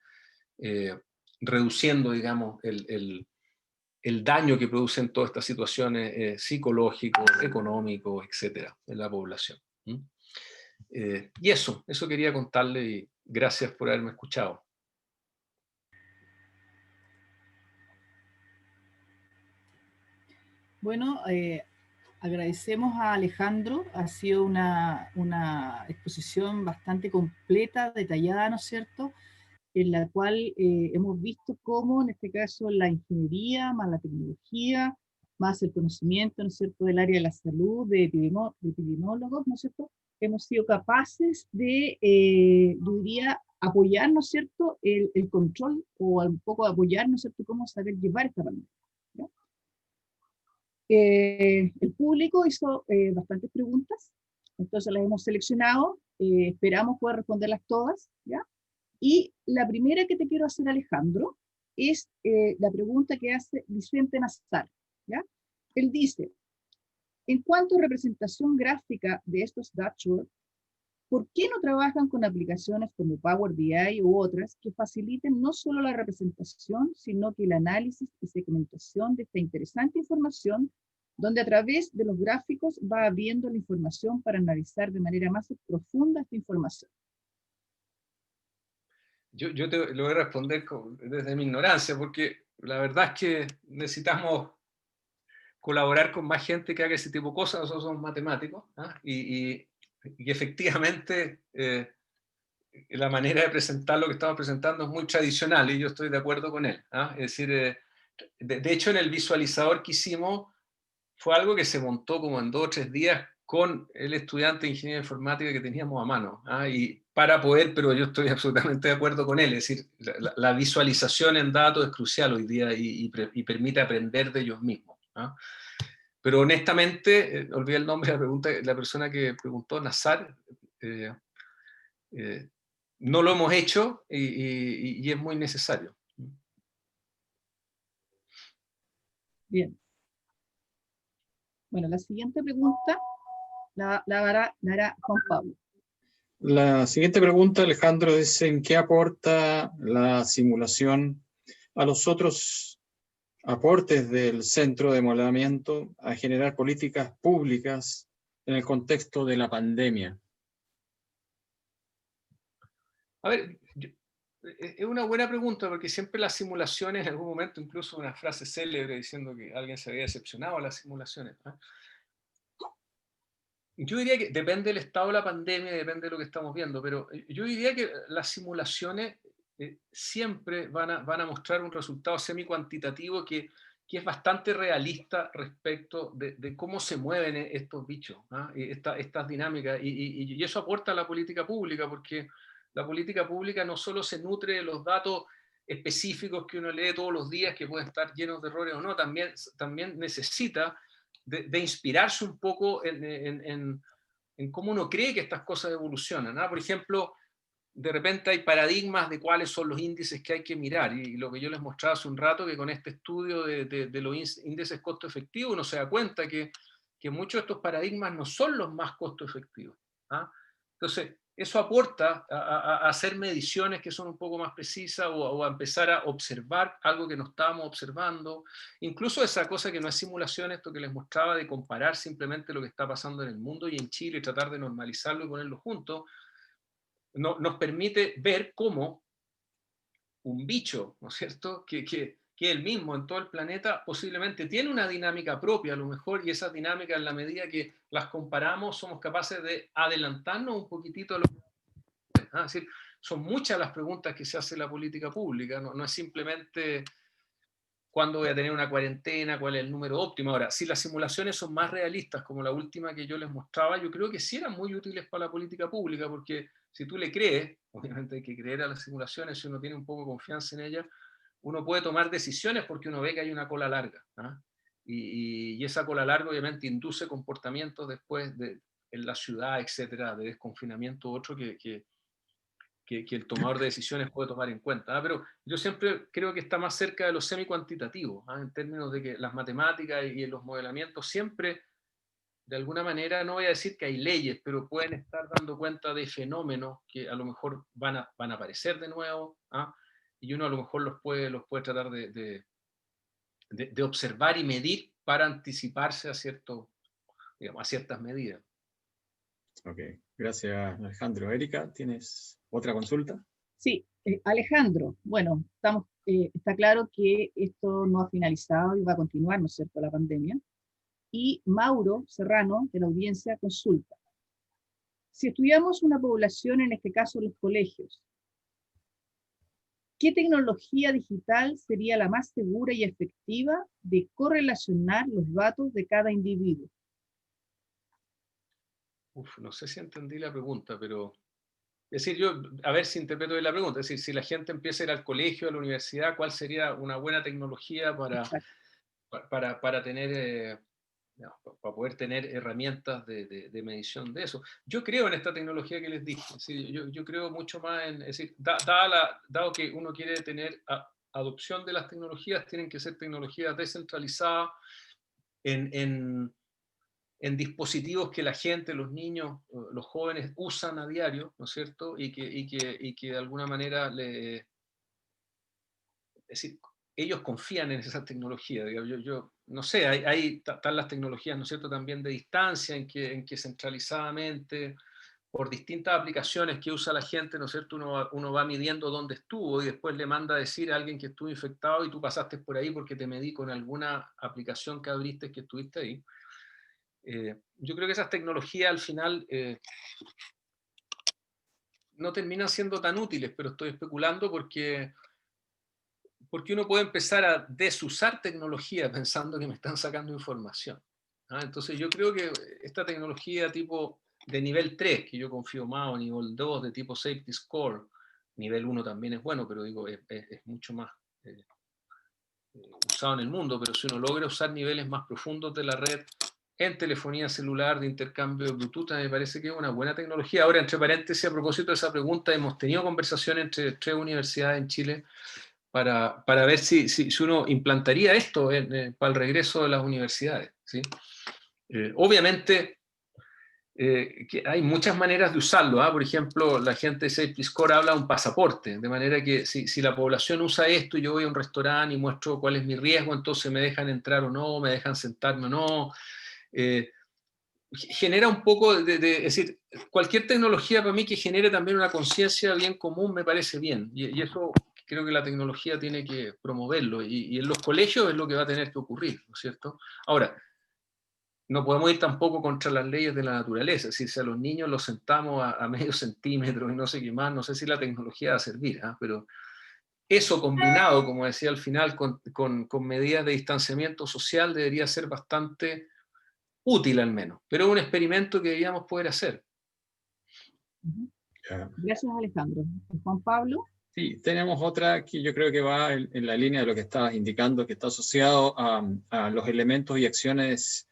reduciendo, digamos, el daño que producen todas estas situaciones psicológicos, económicos, etcétera, en la población. Y eso quería contarle, y gracias por haberme escuchado. Bueno, agradecemos a Alejandro, ha sido una exposición bastante completa, detallada, ¿no es cierto?, en la cual hemos visto cómo, en este caso, la ingeniería, más la tecnología, más el conocimiento, ¿no es cierto?, del área de la salud, de epidemiólogos, ¿no es cierto?, hemos sido capaces de, yo diría, apoyar, ¿no es cierto?, el control, o un poco apoyar, ¿no es cierto?, cómo saber llevar esta pandemia, ¿ya? El público hizo bastantes preguntas, entonces las hemos seleccionado, esperamos poder responderlas todas, ¿ya? Y la primera que te quiero hacer, Alejandro, es la pregunta que hace Vicente Nazar, ¿ya? Él dice, en cuanto a representación gráfica de estos dashboards, ¿por qué no trabajan con aplicaciones como Power BI u otras que faciliten no solo la representación, sino que el análisis y segmentación de esta interesante información, donde a través de los gráficos va abriendo la información para analizar de manera más profunda esta información? Yo te lo voy a responder desde mi ignorancia, porque la verdad es que necesitamos colaborar con más gente que haga ese tipo de cosas. Nosotros somos matemáticos, ¿ah? Y efectivamente la manera de presentar lo que estamos presentando es muy tradicional, y yo estoy de acuerdo con él, ¿ah? Es decir, de hecho, en el visualizador que hicimos fue algo que se montó como en 2 o 3 días con el estudiante de ingeniería informática que teníamos a mano, ¿ah? Y para poder, pero yo estoy absolutamente de acuerdo con él, es decir, la visualización en datos es crucial hoy día, y permite aprender de ellos mismos, ¿ah? Pero honestamente, olvidé el nombre de la pregunta, la persona que preguntó, Nazar, no lo hemos hecho, y es muy necesario. Bien. Bueno, la siguiente pregunta la hará Juan Pablo. La siguiente pregunta, Alejandro, es ¿en qué aporta la simulación a los otros aportes del centro de modelamiento a generar políticas públicas en el contexto de la pandemia? A ver, es una buena pregunta, porque siempre las simulaciones, en algún momento, incluso una frase célebre diciendo que alguien se había decepcionado a las simulaciones, ¿no? Yo diría que depende del estado de la pandemia, depende de lo que estamos viendo, pero yo diría que las simulaciones siempre van a mostrar un resultado semi-cuantitativo que es bastante realista respecto de cómo se mueven estos bichos, ¿ah? Estas dinámicas, y eso aporta a la política pública, porque la política pública no solo se nutre de los datos específicos que uno lee todos los días, que pueden estar llenos de errores o no, también necesita de inspirarse un poco en cómo uno cree que estas cosas evolucionan, ¿no? Por ejemplo, de repente hay paradigmas de cuáles son los índices que hay que mirar, y lo que yo les mostraba hace un rato, que con este estudio de los índices costo efectivo uno se da cuenta que muchos de estos paradigmas no son los más costo efectivos, ¿ah? Entonces, eso aporta a hacer mediciones que son un poco más precisas, o a empezar a observar algo que no estábamos observando. Incluso esa cosa que no es simulación, esto que les mostraba de comparar simplemente lo que está pasando en el mundo y en Chile y tratar de normalizarlo y ponerlo juntos, nos permite ver cómo un bicho, ¿no es cierto?, que el mismo en todo el planeta posiblemente tiene una dinámica propia a lo mejor, y esa dinámica, en la medida que las comparamos, somos capaces de adelantarnos un poquitito a lo que... Es decir, son muchas las preguntas que se hace en la política pública, no es simplemente cuándo voy a tener una cuarentena, cuál es el número óptimo. Ahora, si las simulaciones son más realistas, como la última que yo les mostraba, yo creo que sí eran muy útiles para la política pública, porque si tú le crees, obviamente hay que creer a las simulaciones, si uno tiene un poco de confianza en ellas, uno puede tomar decisiones porque uno ve que hay una cola larga, ¿ah? Y esa cola larga obviamente induce comportamientos después en la ciudad, etcétera, de desconfinamiento, otro que el tomador de decisiones puede tomar en cuenta. Pero yo siempre creo que está más cerca de lo semi-cuantitativo, en términos de que las matemáticas y los modelamientos siempre, de alguna manera, no voy a decir que hay leyes, pero pueden estar dando cuenta de fenómenos que a lo mejor van a aparecer de nuevo, y uno a lo mejor los puede tratar de observar y medir para anticiparse a ciertas medidas. Ok, gracias Alejandro. Erika, ¿tienes otra consulta? Sí, Alejandro, bueno, está claro que esto no ha finalizado y va a continuar, ¿no es cierto?, la pandemia. Y Mauro Serrano, de la audiencia, consulta. Si estudiamos una población, en este caso los colegios, ¿qué tecnología digital sería la más segura y efectiva de correlacionar los datos de cada individuo? No sé si entendí la pregunta, pero... Es decir, yo, a ver si interpreto bien la pregunta, es decir, si la gente empieza a ir al colegio, a la universidad, ¿cuál sería una buena tecnología para tener, para poder tener herramientas de medición de eso? Yo creo en esta tecnología que les dije, es decir, yo creo mucho más en, es decir, dado que uno quiere tener adopción de las tecnologías, tienen que ser tecnologías descentralizadas en dispositivos que la gente, los niños, los jóvenes usan a diario, ¿no es cierto? Y que de alguna manera es decir, ellos confían en esa tecnología. Yo no sé, están las tecnologías, ¿no es cierto?, también de distancia, en que centralizadamente, por distintas aplicaciones que usa la gente, ¿no es cierto?, uno va midiendo dónde estuvo y después le manda a decir a alguien que estuvo infectado y tú pasaste por ahí porque te medí con alguna aplicación que abriste que estuviste ahí. Yo creo que esas tecnologías al final no terminan siendo tan útiles, pero estoy especulando porque uno puede empezar a desusar tecnología pensando que me están sacando información. Entonces yo creo que esta tecnología tipo de nivel 3, que yo confío más, o nivel 2 de tipo Safety Score, nivel 1 también es bueno, pero digo, es mucho más usado en el mundo, pero si uno logra usar niveles más profundos de la red en telefonía celular, de intercambio de Bluetooth, me parece que es una buena tecnología. Ahora, entre paréntesis, a propósito de esa pregunta, hemos tenido conversaciones entre 3 universidades en Chile para ver si uno implantaría esto para el regreso de las universidades, ¿sí? Obviamente, que hay muchas maneras de usarlo, Por ejemplo, la gente de Safety Score habla de un pasaporte, de manera que si la población usa esto y yo voy a un restaurante y muestro cuál es mi riesgo, entonces me dejan entrar o no, me dejan sentarme o no. Genera un poco es decir, cualquier tecnología para mí que genere también una conciencia bien común me parece bien, y eso creo que la tecnología tiene que promoverlo, y en los colegios es lo que va a tener que ocurrir, ¿no es cierto? Ahora, no podemos ir tampoco contra las leyes de la naturaleza, es decir, si a los niños los sentamos a medio centímetro y no sé qué más, no sé si la tecnología va a servir, pero eso combinado, como decía al final, con medidas de distanciamiento social debería ser bastante útil al menos, pero es un experimento que deberíamos poder hacer. Gracias, Alejandro. Juan Pablo. Sí, tenemos otra que yo creo que va en la línea de lo que estabas indicando, que está asociado a los elementos y acciones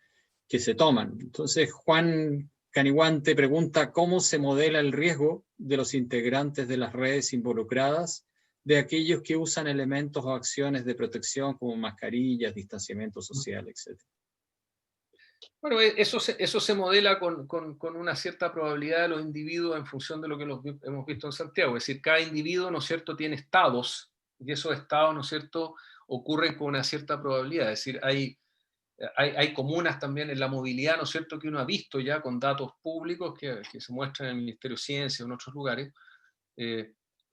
que se toman. Entonces, Juan Caniguante pregunta cómo se modela el riesgo de los integrantes de las redes involucradas, de aquellos que usan elementos o acciones de protección como mascarillas, distanciamiento social, etc. Bueno, eso se modela con una cierta probabilidad de los individuos en función de lo que hemos visto en Santiago. Es decir, cada individuo, ¿no es cierto?, tiene estados, y esos estados, ¿no es cierto?, ocurren con una cierta probabilidad. Es decir, hay comunas también en la movilidad, ¿no es cierto?, que uno ha visto ya con datos públicos que se muestran en el Ministerio de Ciencia o en otros lugares.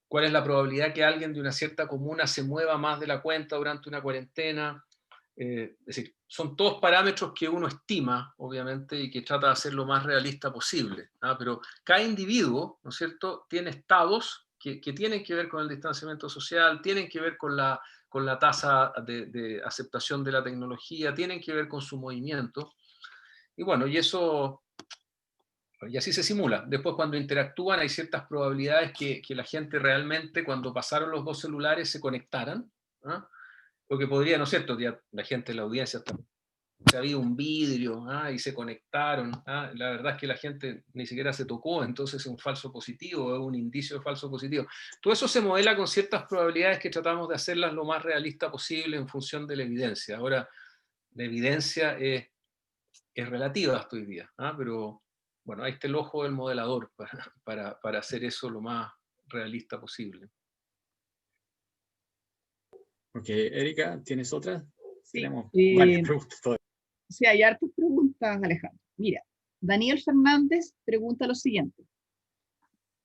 ¿Cuál es la probabilidad que alguien de una cierta comuna se mueva más de la cuenta durante una cuarentena? Es decir, son todos parámetros que uno estima, obviamente, y que trata de hacer lo más realista posible, pero cada individuo, ¿no es cierto?, tiene estados que tienen que ver con el distanciamiento social, tienen que ver con la tasa de aceptación de la tecnología, tienen que ver con su movimiento. Y bueno, y así se simula. Después, cuando interactúan, hay ciertas probabilidades que la gente realmente, cuando pasaron los dos celulares, se conectaran. ¿Ah? Lo que podría, ¿no es cierto? Ya la gente de la audiencia había un vidrio y se conectaron. La verdad es que la gente ni siquiera se tocó, entonces es un falso positivo, es un indicio de falso positivo. Todo eso se modela con ciertas probabilidades que tratamos de hacerlas lo más realista posible en función de la evidencia. Ahora, la evidencia es relativa hasta hoy día, pero bueno, ahí está el ojo del modelador para hacer eso lo más realista posible. Ok, Erika, ¿tienes otra? Sí, Tenemos varias preguntas todavía. Sí, hay hartas preguntas, Alejandro. Mira, Daniel Fernández pregunta lo siguiente.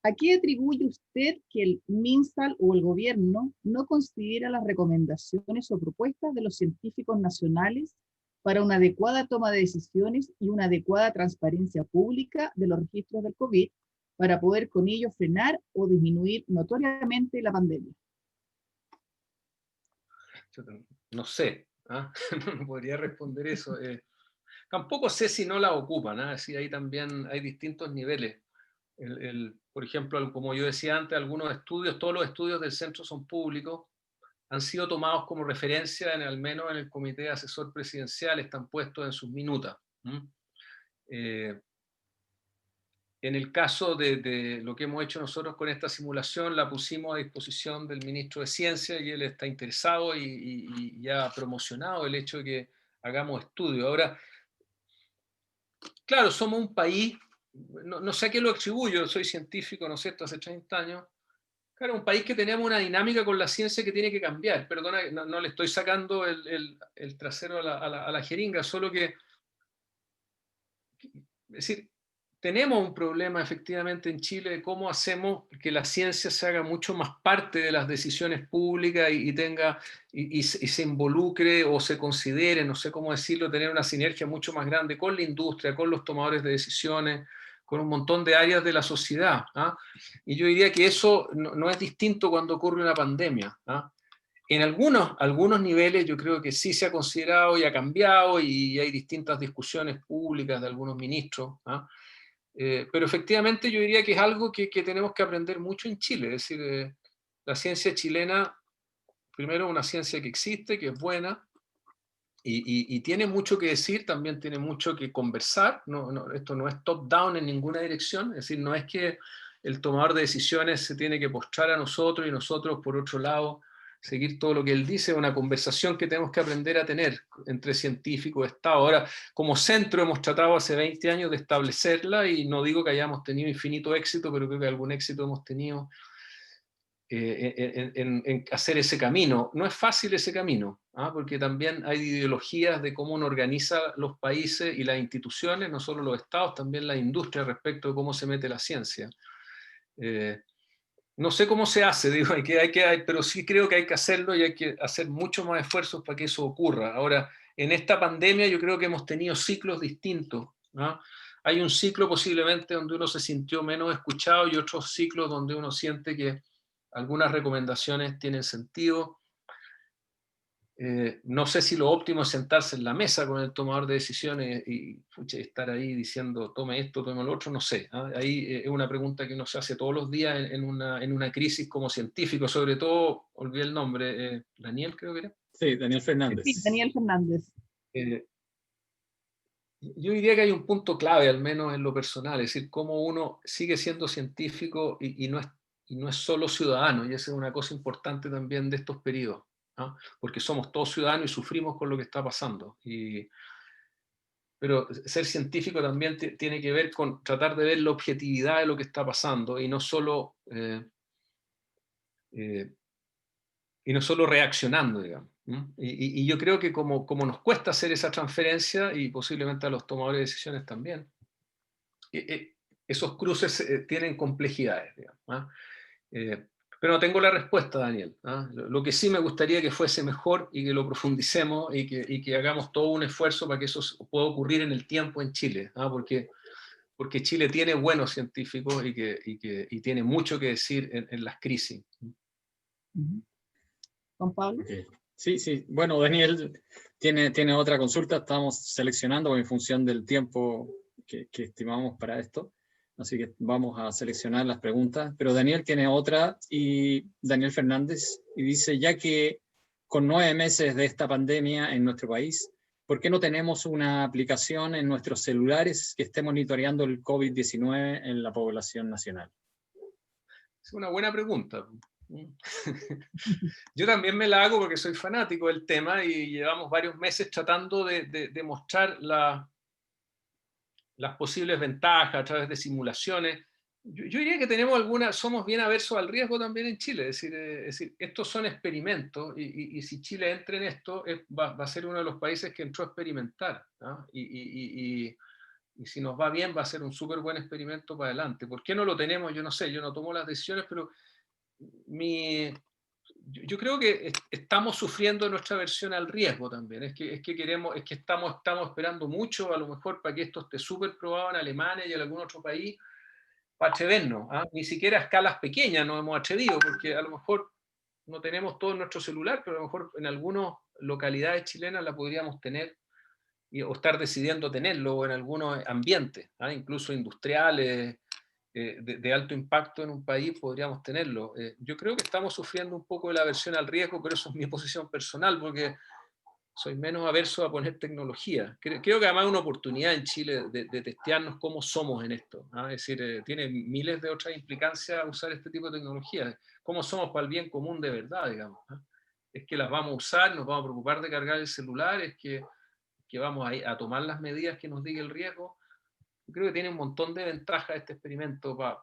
¿A qué atribuye usted que el MinSal o el gobierno no considera las recomendaciones o propuestas de los científicos nacionales para una adecuada toma de decisiones y una adecuada transparencia pública de los registros del COVID para poder con ello frenar o disminuir notoriamente la pandemia? No sé, no podría responder eso. Tampoco sé si no la ocupan, si ahí también hay distintos niveles. Por ejemplo, como yo decía antes, algunos estudios, todos los estudios del centro son públicos, han sido tomados como referencia, al menos en el comité asesor presidencial, están puestos en sus minutas. En el caso de lo que hemos hecho nosotros con esta simulación, la pusimos a disposición del ministro de Ciencia y él está interesado y ya ha promocionado el hecho de que hagamos estudios. Ahora, claro, somos un país, no sé a qué lo atribuyo, soy científico, ¿no es cierto?, hace 30 años. Claro, un país que tenemos una dinámica con la ciencia que tiene que cambiar. Perdona, no le estoy sacando el trasero a la jeringa, solo que, es decir, tenemos un problema efectivamente en Chile de cómo hacemos que la ciencia se haga mucho más parte de las decisiones públicas y se involucre o se considere, no sé cómo decirlo, tener una sinergia mucho más grande con la industria, con los tomadores de decisiones, con un montón de áreas de la sociedad. Y yo diría que eso no es distinto cuando ocurre una pandemia. En algunos niveles yo creo que sí se ha considerado y ha cambiado y hay distintas discusiones públicas de algunos ministros. Pero efectivamente yo diría que es algo que tenemos que aprender mucho en Chile. Es decir, la ciencia chilena, primero, es una ciencia que existe, que es buena, y tiene mucho que decir, también tiene mucho que conversar. Esto no es top-down en ninguna dirección, es decir, no es que el tomador de decisiones se tiene que postrar a nosotros y nosotros, por otro lado, seguir todo lo que él dice. Es una conversación que tenemos que aprender a tener entre científicos y Estado. Ahora, como centro hemos tratado hace 20 años de establecerla y no digo que hayamos tenido infinito éxito, pero creo que algún éxito hemos tenido en hacer ese camino. No es fácil ese camino, porque también hay ideologías de cómo uno organiza los países y las instituciones, no solo los estados, también la industria respecto de cómo se mete la ciencia. No sé cómo se hace, digo, pero sí creo que hay que hacerlo y hay que hacer mucho más esfuerzos para que eso ocurra. Ahora, en esta pandemia yo creo que hemos tenido ciclos distintos. Hay un ciclo posiblemente donde uno se sintió menos escuchado y otros ciclos donde uno siente que algunas recomendaciones tienen sentido. No sé si lo óptimo es sentarse en la mesa con el tomador de decisiones y estar ahí diciendo tome esto, tome lo otro, no sé. Ahí es una pregunta que uno se hace todos los días en una crisis como científico, sobre todo, olvidé el nombre, Daniel creo que era. Sí, Daniel Fernández. Sí, Daniel Fernández. Yo diría que hay un punto clave, al menos en lo personal, es decir, cómo uno sigue siendo científico y no es solo ciudadano, y esa es una cosa importante también de estos periodos, porque somos todos ciudadanos y sufrimos con lo que está pasando. Pero ser científico también tiene que ver con tratar de ver la objetividad de lo que está pasando y no solo reaccionando, digamos. Y yo creo que como nos cuesta hacer esa transferencia, y posiblemente a los tomadores de decisiones también, esos cruces tienen complejidades, digamos. Pero no tengo la respuesta, Daniel. Lo que sí me gustaría que fuese mejor y que lo profundicemos y que hagamos todo un esfuerzo para que eso pueda ocurrir en el tiempo en Chile, porque porque Chile tiene buenos científicos y tiene mucho que decir en las crisis. Juan Pablo. Okay. Sí, sí. Bueno, Daniel tiene otra consulta. Estamos seleccionando en función del tiempo que estimamos para esto. Así que vamos a seleccionar las preguntas. Pero Daniel tiene otra, y Daniel Fernández, y dice, ya que con 9 meses de esta pandemia en nuestro país, ¿por qué no tenemos una aplicación en nuestros celulares que esté monitoreando el COVID-19 en la población nacional? Es una buena pregunta. Yo también me la hago porque soy fanático del tema y llevamos varios meses tratando de mostrar las posibles ventajas a través de simulaciones. Yo diría que somos bien aversos al riesgo también en Chile, es decir, estos son experimentos y si Chile entra en esto va a ser uno de los países que entró a experimentar, ¿no? Y si nos va bien va a ser un súper buen experimento para adelante. ¿Por qué no lo tenemos? Yo no sé, yo no tomo las decisiones, pero yo creo que estamos sufriendo nuestra aversión al riesgo también. Es que estamos esperando mucho, a lo mejor para que esto esté súper probado en Alemania y en algún otro país, para atrevernos. Ni siquiera a escalas pequeñas nos hemos atrevido, porque a lo mejor no tenemos todo en nuestro celular, pero a lo mejor en algunas localidades chilenas la podríamos tener o estar decidiendo tenerlo, o en algunos ambientes, incluso industriales, de alto impacto en un país podríamos tenerlo. Yo creo que estamos sufriendo un poco de la aversión al riesgo, pero eso es mi posición personal, porque soy menos averso a poner tecnología. Creo que además hay una oportunidad en Chile de testearnos cómo somos en esto. Es decir, tiene miles de otras implicancias usar este tipo de tecnología. Cómo somos para el bien común de verdad, digamos. Es que las vamos a usar, nos vamos a preocupar de cargar el celular, es que vamos a tomar las medidas que nos diga el riesgo. Yo creo que tiene un montón de ventajas este experimento para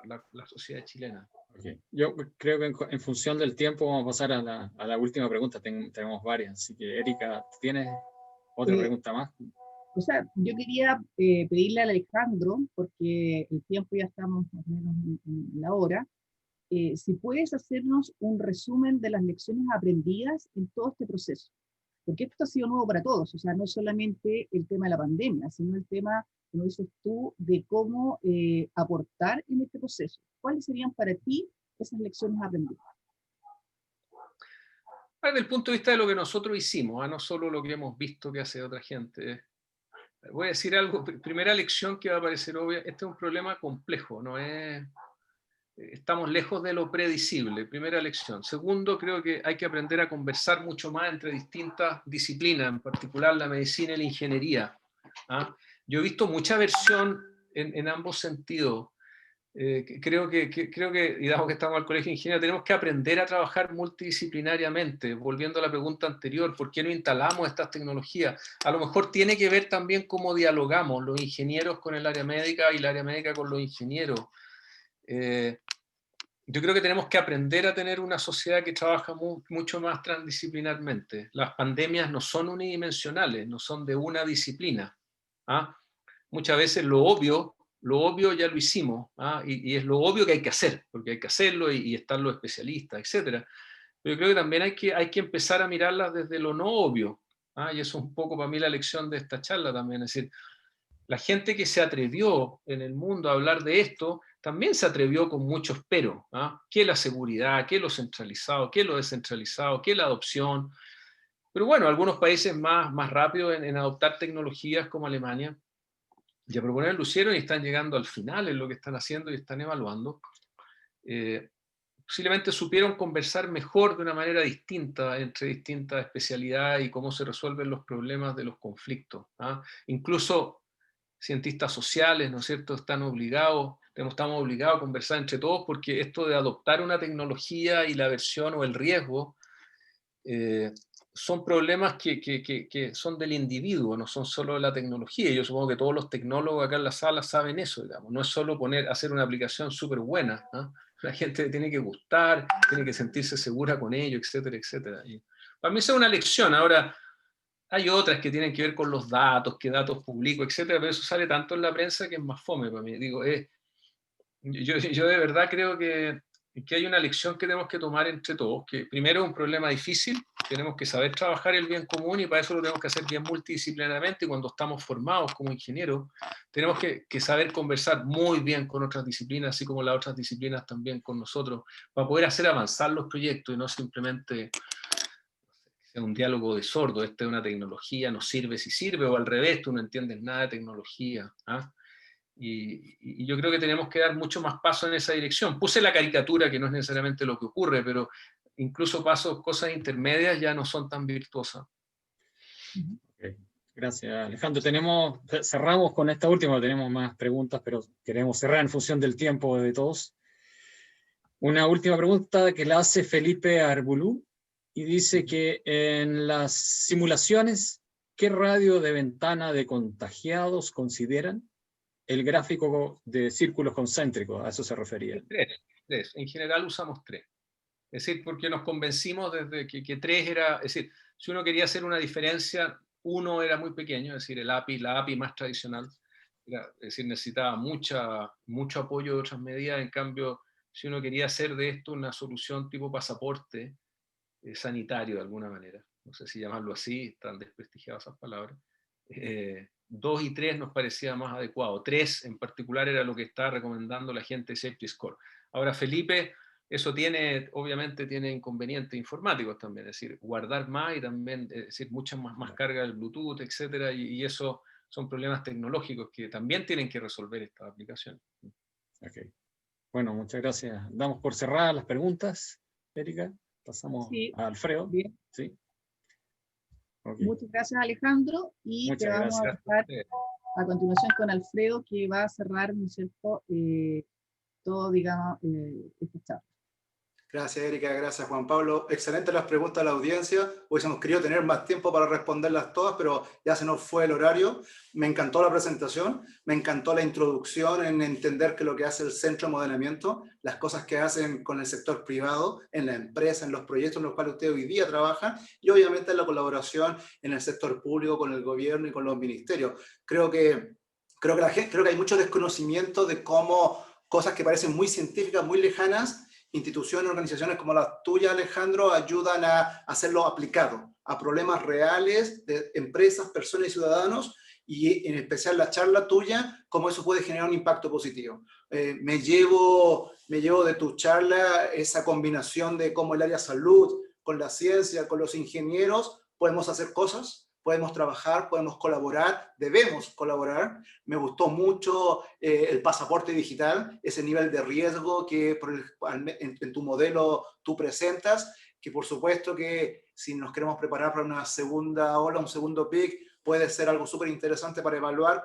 la sociedad chilena. Okay. Yo creo que en función del tiempo vamos a pasar a la última pregunta. Tenemos varias, así que Erika, ¿tienes otra pregunta más? O sea, yo quería pedirle a Alejandro, porque el tiempo ya estamos más o menos en la hora, si puedes hacernos un resumen de las lecciones aprendidas en todo este proceso. Porque esto ha sido nuevo para todos, o sea, no solamente el tema de la pandemia, sino el tema, como dices tú, de cómo aportar en este proceso. ¿Cuáles serían para ti esas lecciones aprendidas? Desde el punto de vista de lo que nosotros hicimos, no solo lo que hemos visto que hace otra gente. Voy a decir algo, primera lección que va a parecer obvia, este es un problema complejo, no es... Estamos lejos de lo predecible, primera lección. Segundo, creo que hay que aprender a conversar mucho más entre distintas disciplinas, en particular la medicina y la ingeniería. Yo he visto mucha versión en ambos sentidos. Creo que, y dado que estamos al colegio de ingeniería, tenemos que aprender a trabajar multidisciplinariamente. Volviendo a la pregunta anterior, ¿por qué no instalamos estas tecnologías? A lo mejor tiene que ver también cómo dialogamos los ingenieros con el área médica y el área médica con los ingenieros. Yo creo que tenemos que aprender a tener una sociedad que trabaja mucho más transdisciplinarmente. Las pandemias no son unidimensionales, no son de una disciplina. Muchas veces lo obvio ya lo hicimos, y es lo obvio que hay que hacer, porque hay que hacerlo y están los especialistas, etc. Pero yo creo que también hay que empezar a mirarlas desde lo no obvio, y eso es un poco para mí la lección de esta charla también, es decir, la gente que se atrevió en el mundo a hablar de esto, también se atrevió con muchos peros, ¿Qué la seguridad? ¿Qué lo centralizado? ¿Qué lo descentralizado? ¿Qué la adopción? Pero bueno, algunos países más rápidos en adoptar tecnologías como Alemania, ya proponer lo hicieron y están llegando al final en lo que están haciendo y están evaluando. Posiblemente supieron conversar mejor de una manera distinta entre distintas especialidades y cómo se resuelven los problemas de los conflictos. Incluso cientistas sociales, ¿no es cierto?, estamos obligados a conversar entre todos, porque esto de adoptar una tecnología y la aversión o el riesgo son problemas que son del individuo, no son solo de la tecnología. Yo supongo que todos los tecnólogos acá en la sala saben eso, digamos. No es solo hacer una aplicación súper buena, La gente tiene que gustar, tiene que sentirse segura con ello, etcétera, etcétera. Y para mí esa es una lección. Ahora, hay otras que tienen que ver con los datos, qué datos publico, etcétera, pero eso sale tanto en la prensa que es más fome para mí. Digo, yo de verdad creo que que hay una lección que tenemos que tomar entre todos, que primero es un problema difícil, tenemos que saber trabajar el bien común y para eso lo tenemos que hacer bien multidisciplinariamente, y cuando estamos formados como ingenieros, tenemos que saber conversar muy bien con otras disciplinas, así como las otras disciplinas también con nosotros, para poder hacer avanzar los proyectos y no simplemente sea un diálogo de sordo. Esta es una tecnología, nos sirve si sirve, o al revés, tú no entiendes nada de tecnología. Y yo creo que tenemos que dar mucho más paso en esa dirección. Puse la caricatura, que no es necesariamente lo que ocurre, pero incluso cosas intermedias ya no son tan virtuosas. Okay. Gracias, Alejandro. Cerramos con esta última, tenemos más preguntas, pero queremos cerrar en función del tiempo de todos. Una última pregunta que la hace Felipe Arbulú, y dice que en las simulaciones, ¿qué radio de ventana de contagiados consideran? El gráfico de círculos concéntricos, a eso se refería. Tres. En general usamos 3. Es decir, porque nos convencimos desde que 3 era, es decir, si uno quería hacer una diferencia, 1 era muy pequeño, es decir, la API más tradicional, es decir, necesitaba mucho apoyo de otras medidas. En cambio, si uno quería hacer de esto una solución tipo pasaporte sanitario de alguna manera, no sé si llamarlo así, están desprestigiadas esas palabras, 2 y 3 nos parecía más adecuado. 3 en particular era lo que estaba recomendando la gente de Safety Score. Ahora, Felipe, eso obviamente tiene inconvenientes informáticos también, es decir, guardar más y también, es decir, mucha más carga del Bluetooth, etcétera, y eso son problemas tecnológicos que también tienen que resolver estas aplicaciones. Okay. Bueno, muchas gracias. Damos por cerradas las preguntas, Erika. Pasamos a Alfredo. Bien. ¿Sí? Okay. Muchas gracias, Alejandro, y muchas te vamos gracias. a dejar a continuación con Alfredo, que va a cerrar, ¿no es cierto?, todo, digamos, esta charla. Gracias, Erika, gracias, Juan Pablo. Excelentes las preguntas de la audiencia. Hubiésemos querido tener más tiempo para responderlas todas, pero ya se nos fue el horario. Me encantó la presentación, me encantó la introducción en entender que lo que hace el Centro de Modelamiento, las cosas que hacen con el sector privado, en la empresa, en los proyectos en los cuales ustedes hoy día trabajan, y obviamente en la colaboración en el sector público, con el gobierno y con los ministerios. Creo que hay mucho desconocimiento de cómo cosas que parecen muy científicas, muy lejanas, instituciones, organizaciones como las tuyas, Alejandro, ayudan a hacerlo aplicado a problemas reales de empresas, personas y ciudadanos, y en especial la charla tuya, cómo eso puede generar un impacto positivo. Me llevo de tu charla esa combinación de cómo el área salud, con la ciencia, con los ingenieros, podemos hacer cosas, podemos trabajar, podemos colaborar, debemos colaborar. Me gustó mucho el pasaporte digital, ese nivel de riesgo que en tu modelo tú presentas, que por supuesto que si nos queremos preparar para una segunda ola, un segundo pic, puede ser algo súper interesante para evaluar,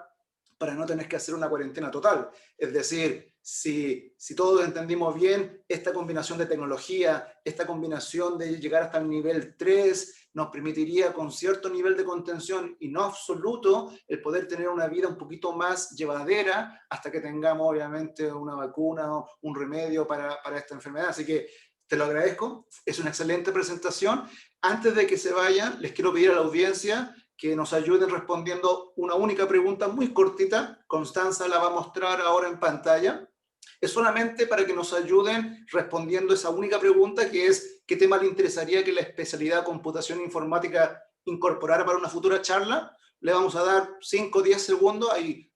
para no tener que hacer una cuarentena total. Es decir, si todos entendimos bien, esta combinación de tecnología, esta combinación de llegar hasta el nivel 3, nos permitiría con cierto nivel de contención y no absoluto el poder tener una vida un poquito más llevadera hasta que tengamos obviamente una vacuna o un remedio para esta enfermedad. Así que te lo agradezco, es una excelente presentación. Antes de que se vayan, les quiero pedir a la audiencia que nos ayuden respondiendo una única pregunta muy cortita. Constanza la va a mostrar ahora en pantalla. Es solamente para que nos ayuden respondiendo esa única pregunta, que es ¿qué tema le interesaría que la especialidad computación informática incorporara para una futura charla? Le vamos a dar 5 o 10 segundos, hay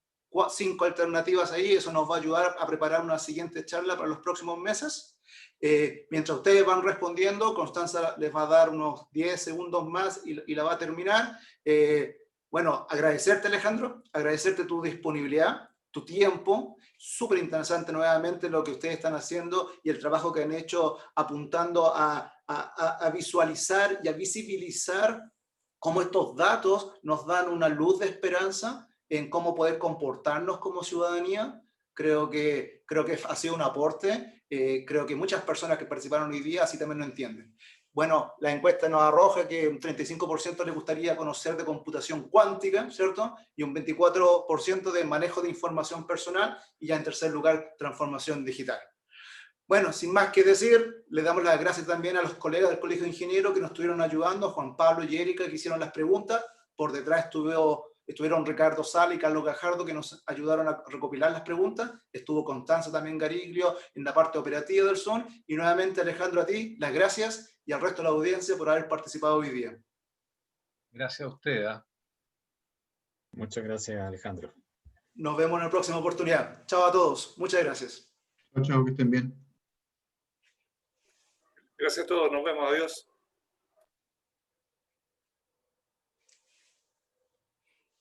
5 alternativas ahí, eso nos va a ayudar a preparar una siguiente charla para los próximos meses. Mientras ustedes van respondiendo, Constanza les va a dar unos 10 segundos más y la va a terminar. Bueno, agradecerte, Alejandro, agradecerte tu disponibilidad, tu tiempo, súper interesante nuevamente lo que ustedes están haciendo y el trabajo que han hecho apuntando a visualizar y a visibilizar cómo estos datos nos dan una luz de esperanza en cómo poder comportarnos como ciudadanía. Creo que ha sido un aporte, creo que muchas personas que participaron hoy día así también lo entienden. Bueno, la encuesta nos arroja que un 35% le gustaría conocer de computación cuántica, ¿cierto? Y un 24% de manejo de información personal, y ya en tercer lugar, transformación digital. Bueno, sin más que decir, le damos las gracias también a los colegas del Colegio de Ingenieros que nos estuvieron ayudando, Juan Pablo y Erika, que hicieron las preguntas. Por detrás estuvo Estuvieron Ricardo Sala y Carlos Gajardo, que nos ayudaron a recopilar las preguntas. Estuvo Constanza también Gariglio en la parte operativa del Zoom. Y nuevamente, Alejandro, a ti, las gracias y al resto de la audiencia por haber participado hoy día. Gracias a usted. Muchas gracias, Alejandro. Nos vemos en la próxima oportunidad. Chao a todos. Muchas gracias. Chao, chao, que estén bien. Gracias a todos, nos vemos, adiós.